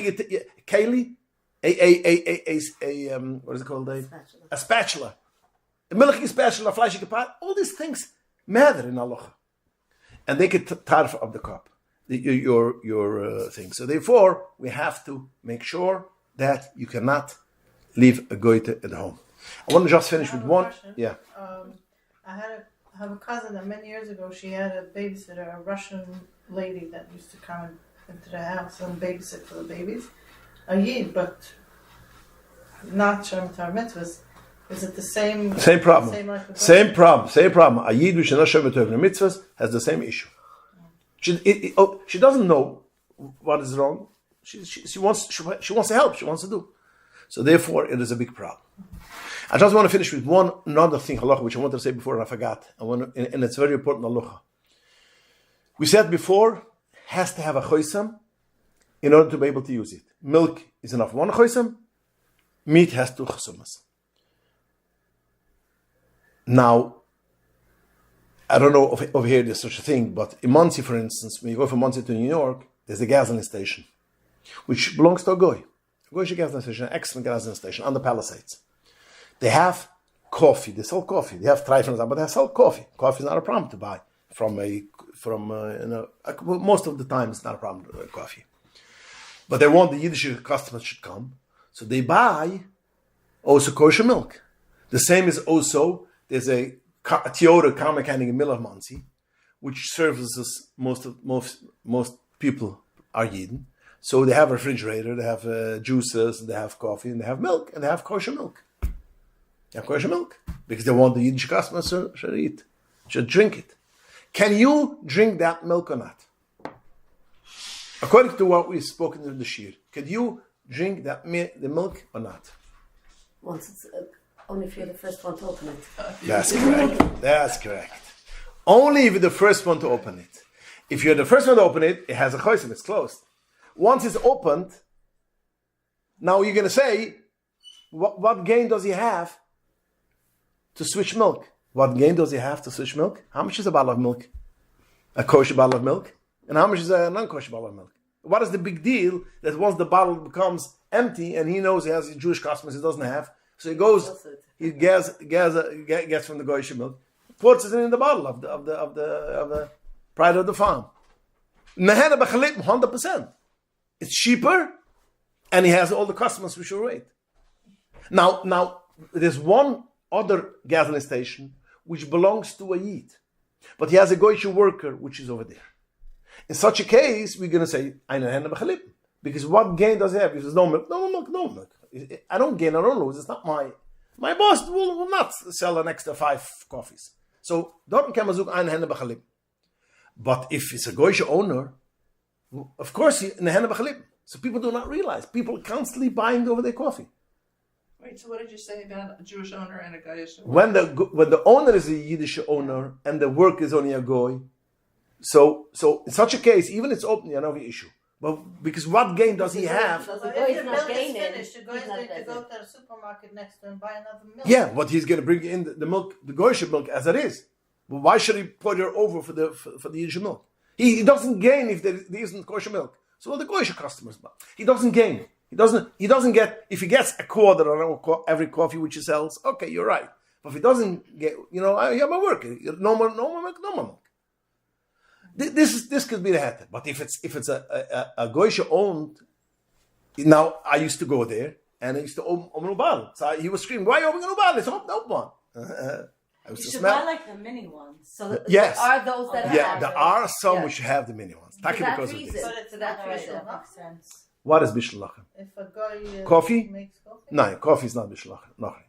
keli. What is it called? A spatula. A milky spatula, a fleishige pot. All these things matter in halacha, and they get tarf of the cup, your thing. So therefore, we have to make sure that you cannot leave a goite at home. I want to just finish with one. Question. Yeah. I have a cousin that many years ago she had a babysitter, a Russian lady that used to come into the house and babysit for the babies. A yid, but not Shemitar mitzvahs. Is it the same? Same problem. Same problem. A yid which is not Shemitar mitzvahs has the same issue. She doesn't know what is wrong. She wants to help. She wants to do. So therefore, it is a big problem. I just want to finish with another thing, halacha, which I wanted to say before and I forgot. And it's very important, halacha. We said before, has to have a choisam in order to be able to use it. Milk is enough one choisam. Meat has 2 chosumas. Now, I don't know if over here there's such a thing, but in Monsey, for instance, when you go from Monsey to New York, there's a gasoline station, which belongs to a goy. A goyish gasoline station, an excellent gasoline station on the Palisades. They have coffee. They sell coffee. They have trifles, but they sell coffee. Coffee is not a problem to buy most of the time it's not a problem to buy coffee. But they want the Yiddish customers should come, so they buy also kosher milk. The same is also there's a Toyota car mechanic in middle of Monsey, which services most people are Yidden. So they have a refrigerator, they have juices, they have coffee, and they have milk, and they have kosher milk. They have kosher milk because they want the Yiddish customers should drink it. Can you drink that milk or not? According to what we've spoken in the Shiur, could you drink the milk or not? Once it's only if you're the first one to open it. That's correct. That's correct. Only if you're the first one to open it. If you're the first one to open it, it has a chosim, it's closed. Once it's opened, now you're going to say, what gain does he have to switch milk? What gain does he have to switch milk? How much is a bottle of milk? A kosher bottle of milk? And how much is a non-kosher bottle of milk? What is the big deal that once the bottle becomes empty and he knows he has Jewish customers he doesn't have, so he goes, he gets from the goyish milk, puts it in the bottle of the pride of the farm. 100%. It's cheaper, and he has all the customers we should rate. Now there's one other gasoline station which belongs to a Yid, but he has a goyish worker which is over there. In such a case, we're going to say, because what gain does he have? If there's no milk, no milk. I don't gain, I don't lose. It's not my boss will not sell an extra 5 coffees. So, but if it's a goyish owner, of course, so people do not realize. People are constantly buying over their coffee. Wait, so what did you say about a Jewish owner and a Goyish owner? When the owner is a Yiddish owner and the work is only a goy, so in such a case, even it's open, you know the issue. But because what gain does he have? So the But guy if is your not milk is gaining. finished, the guy is he's not going to better. go to the supermarket next to and buy another milk. Yeah, but he's going to bring in the milk, the goyish milk as it is. But why should he put it over for the Yiddish milk? He doesn't gain if there isn't kosher milk. So the goyish customers, he doesn't gain. He doesn't get, if he gets a quarter on every coffee which he sells, okay, you're right. But if he doesn't get, I am a worker, no more milk. This could be the heter. But if it's a goyish owned, now I used to go there and I used to open a bottle. So he was screaming, "Why are you opening a bottle?" It's open one. I was You to should smell. buy like the mini ones. So Yes. there are those that Yeah, have there it. are some Yeah. which have the mini ones. Taki that because of reason. this. But it's So not that's bishul, right. no? Makes sense. What is bishul lachem? If a guy Coffee? makes coffee. No, coffee is not bishul lachem.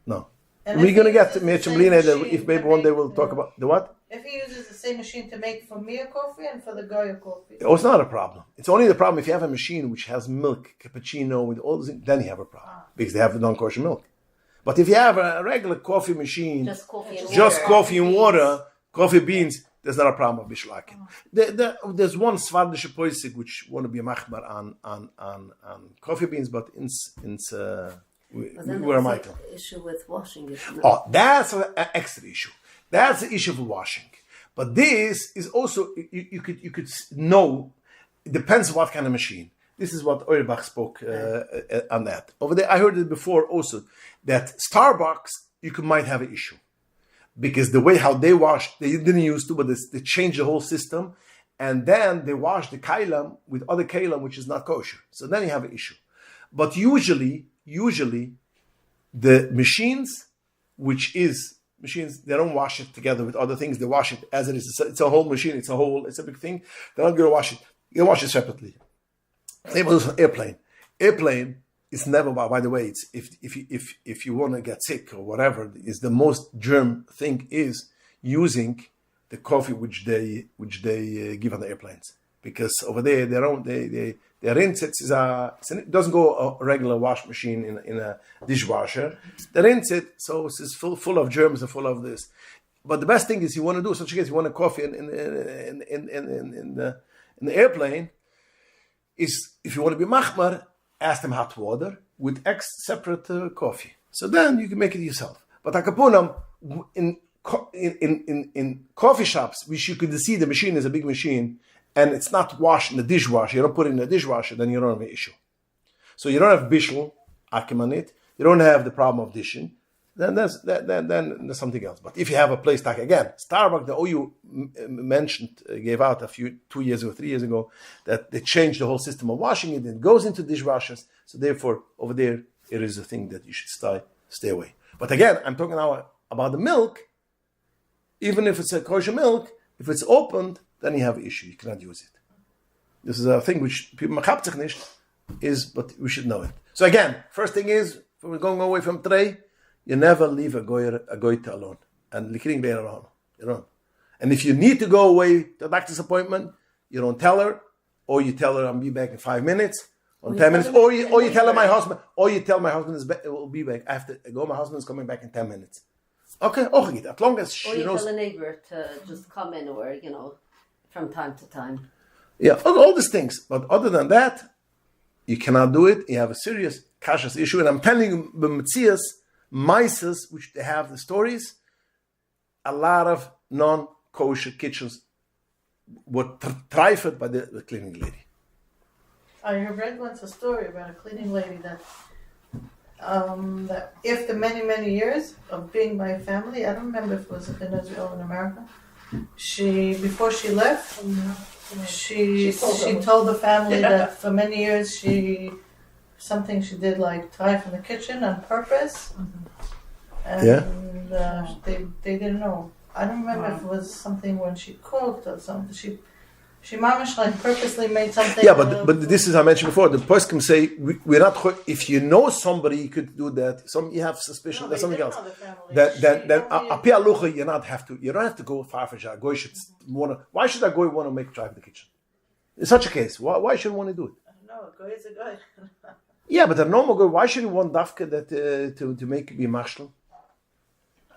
No. And We're if going to he get to uses the Mitch and same Blina, machine if maybe to one day make we'll talk about the what? If he uses the same machine to make for me a coffee and for the guy a coffee. Oh, it's not a problem. It's only the problem if you have a machine which has milk, cappuccino, with all those things, then you have a problem. Because they have non-kosher milk. But if you have a regular coffee machine, Just coffee and just water. coffee and water, coffee beans, there's not a problem with bishul lachem. There's one Svardische Poisik which want to be a machmar on coffee beans, but But then where am I? there's an issue with washing it. Oh, that's an extra issue. That's the issue of washing. But this is also you could know. It depends on what kind of machine. This is what Auerbach spoke on that. Over there, I heard it before also that Starbucks might have an issue because the way how they wash, they didn't used to, but they changed the whole system, and then they wash the kailam with other kailam which is not kosher. So then you have an issue. But usually the machines, they don't wash it together with other things. They wash it as it is. It's a whole machine. It's a big thing. They're not going to wash it. You wash it separately. Same with an airplane. Airplane is never. By the way, it's if you want to get sick or whatever, is the most germ thing is using the coffee which they give on the airplanes, because over there they rinse it. It doesn't go a regular wash machine in a dishwasher. They rinse it, so it's full of germs and full of this. But the best thing is you want to do such a case. You want a coffee in the airplane. Is if you want to be machmar, ask them hot water with separate coffee. So then you can make it yourself. But akapunam in coffee shops, which you can see the machine is a big machine, and it's not washed in the dishwasher. You don't put it in the dishwasher, then you don't have an issue. So you don't have bishul akim on it. You don't have the problem of dishing. Then there's something else. But if you have a place like, again, Starbucks, the OU mentioned, gave out 2 years or 3 years ago, that they changed the whole system of washing it. It goes into dishwashers. So therefore, over there, it is a thing that you should stay away. But again, I'm talking now about the milk. Even if it's a kosher milk, if it's opened, then you have an issue. You cannot use it. This is a thing which people machabt sich nicht is, but we should know it. So again, first thing is, we're going away from today, you never leave a goiter alone. And likring bein alone. You don't. And if you need to go away to a doctor's appointment, you don't tell her, or you tell her I'll be back in 5 minutes, or 10 minutes, or you tell her my husband, or you tell my husband will be back. I have to go. My husband's coming back in 10 minutes. Okay, okay. As long as Or she you knows. tell a neighbor to just come in, or from time to time. Yeah, all these things. But other than that, you cannot do it. You have a serious kashrus issue. And I'm telling you, the Metzias, Mises, which they have the stories, a lot of non-kosher kitchens were thrived by the cleaning lady. I read once a story about a cleaning lady that after many, many years of being by a family, I don't remember if it was in Israel or in America, before she left, she told the family that for many years something she did like thrive in the kitchen on purpose, and they didn't know. I don't remember if it was something when she cooked or something. She mamish like purposely made something. Yeah, but this is I mentioned before. The poskim say we're not. If you know somebody you could do that, you have suspicion. There's something else. Then api alucha you don't have to. You don't have to go far for a goy should want to. Why should a goy want to make drive the kitchen? In such a case, why should one want to do it? I don't know. A goy is a goy. Yeah, but a normal goy. Why should you want dafka that to make it be mashal?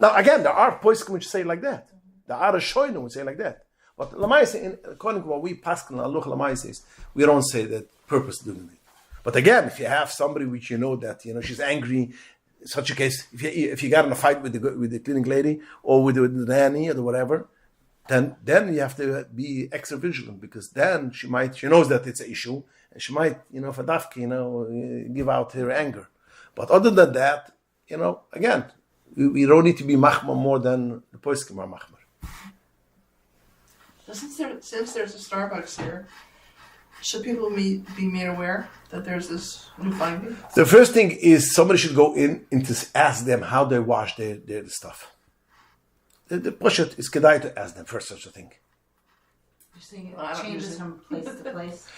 Now again, there are poskim which say like that. There are a shoynu which say like that. But Lamaisa, according to what we paskin aluch Lamaisa is, we don't say that purpose doing it. But again, if you have somebody which you know that she's angry, in such a case, if you got in a fight with the cleaning lady or with the nanny or whatever, then you have to be extra vigilant, because then she knows that it's an issue, and she might for dafki give out her anger. But other than that, again, we don't need to be machma more than the poskim are machma. Since there's a Starbucks here, should people be made aware that there's this new finding? The first thing is somebody should go in and to ask them how they wash their stuff. The pushet is kedai to ask them for such a thing. You're saying it changes from place to place?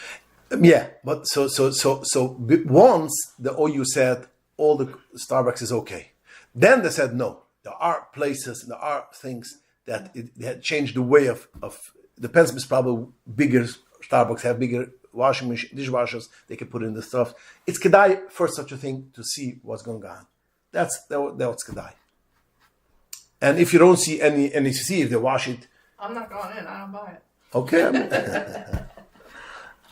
Yeah, but so once the OU said all the Starbucks is okay, then they said no. There are places, there are things that it had changed the way of depends. It's probably bigger. Starbucks have bigger washing machine, dishwashers. They can put in the stuff. It's kedai for such a thing to see what's going on. That's kedai. And if you don't see any see if they wash it, I'm not going in. I don't buy it. okay.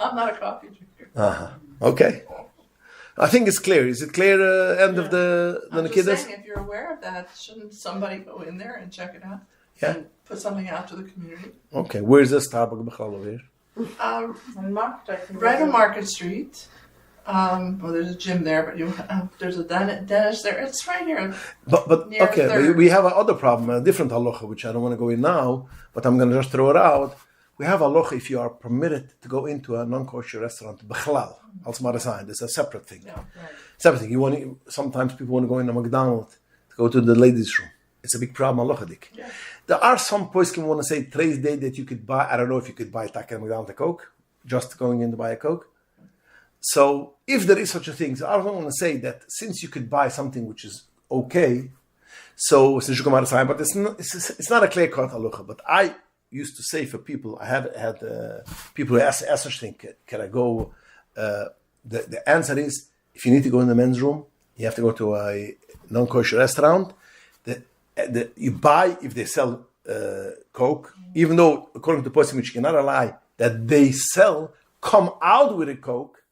I'm not a coffee drinker. Okay. I think it's clear. Is it clear? End of the I'm Nikidas? just saying, if you're aware of that, shouldn't somebody go in there and check it out? Yeah. And put something out to the community. Okay. Where's the Starbucks b'chalal over here? On Market, I think. Right on Market Street. Well, there's a gym there, but there's a dentist there. It's right here. But Near okay, Third. we have another problem, a different halacha, which I don't want to go in now, but I'm going to just throw it out. We have halacha if you are permitted to go into a non-kosher restaurant, b'chalal, als marasayin. It's a separate thing. Yeah, right. Separate thing. Sometimes people want to go in a McDonald's to go to the ladies' room. It's a big problem, halachadik. Yeah. There are some poskim who want to say today's day that you could buy. I don't know if you could buy taka McDonald's a Coke, just going in to buy a Coke. So if there is such a thing, so I don't want to say that since you could buy something which is okay, so since you come out of time, but it's not a clear cut halacha. But I used to say for people, I had people who ask such thing, can I go? The answer is, if you need to go in the men's room, you have to go to a non-kosher restaurant. You buy if they sell Coke, even though according to the person which you cannot lie that they sell, come out with a Coke.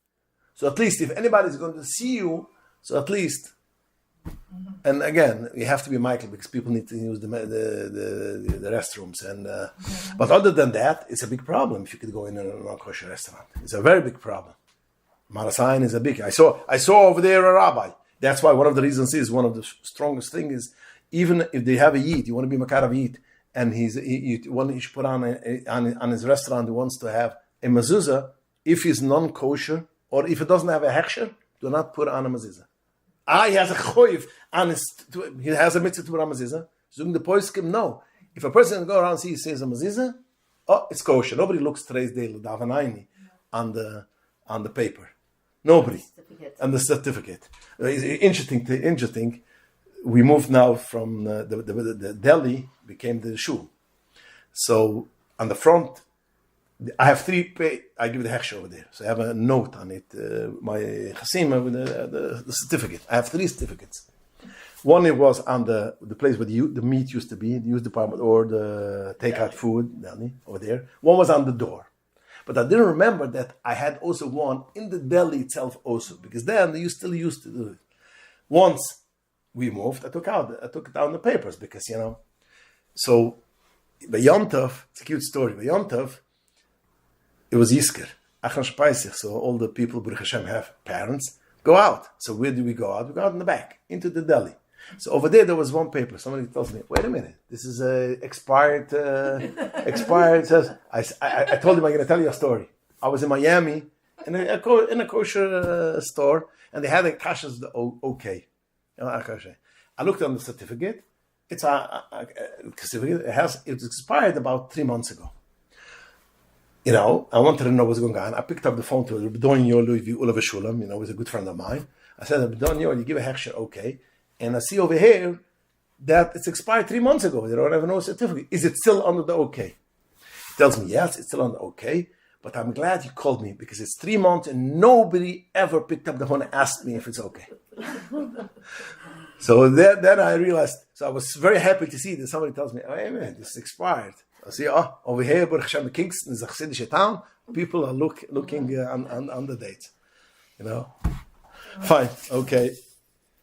So at least if anybody is going to see you, so at least, and again, you have to be Michael because people need to use the restrooms. And but other than that, it's a big problem if you could go in a non-kosher restaurant. It's a very big problem. Marasayin is a big. I saw over there a rabbi. That's why one of the reasons is one of the strongest thing is even if they have a yid, you want to be makar of yid, and he should put on his restaurant. He wants to have a mezuzah. If he's non-kosher or if it doesn't have a hechsher, do not put on a mezuzah. He has a choiv on he has a mitzvah to put on a mezuzah. Zung the poskim, no. If a person go around and he says a mezuzah, it's kosher. Nobody looks today's day l'davanayni on the paper. Nobody. And the certificate. Interesting. We moved now from the Delhi became the shul. So on the front, I have I give the hechsher over there. So I have a note on it, my chasima with the certificate. I have 3 certificates. One, it was on the place where the meat used to be, the use department, or the takeout food, over there. One was on the door. But I didn't remember that I had also one in the deli itself also, because then you still used to do it. Once we moved, I took down the papers, because, So, by Yom Tov, it's a cute story, by Yom Tov, it was Yisker, Achron Speisich, so all the people, Baruch Hashem, have parents, go out. So where do we go out? We go out in the back, into the deli. So over there was one paper. Somebody tells me, wait a minute, this is expired. Says, I told him I'm going to tell you a story. I was in Miami in a kosher store, and they had a kashas okay. I looked on the certificate. It's a certificate. It's expired about 3 months ago. I wanted to know what's going on. I picked up the phone to B'donyo Louis Ulav Shulam, who's a good friend of mine. I said, B'donyo, you give a hechsher, okay. And I see over here that it's expired 3 months ago. They don't have no certificate. Is it still under the okay? He tells me, yes, it's still under okay. But I'm glad you called me, because it's 3 months and nobody ever picked up the phone and asked me if it's okay. So then I realized, so I was very happy to see that somebody tells me, oh, hey man, this is expired. I see, over here, Dekkingestan is a Chassidish town. People are looking on the dates. Fine, okay.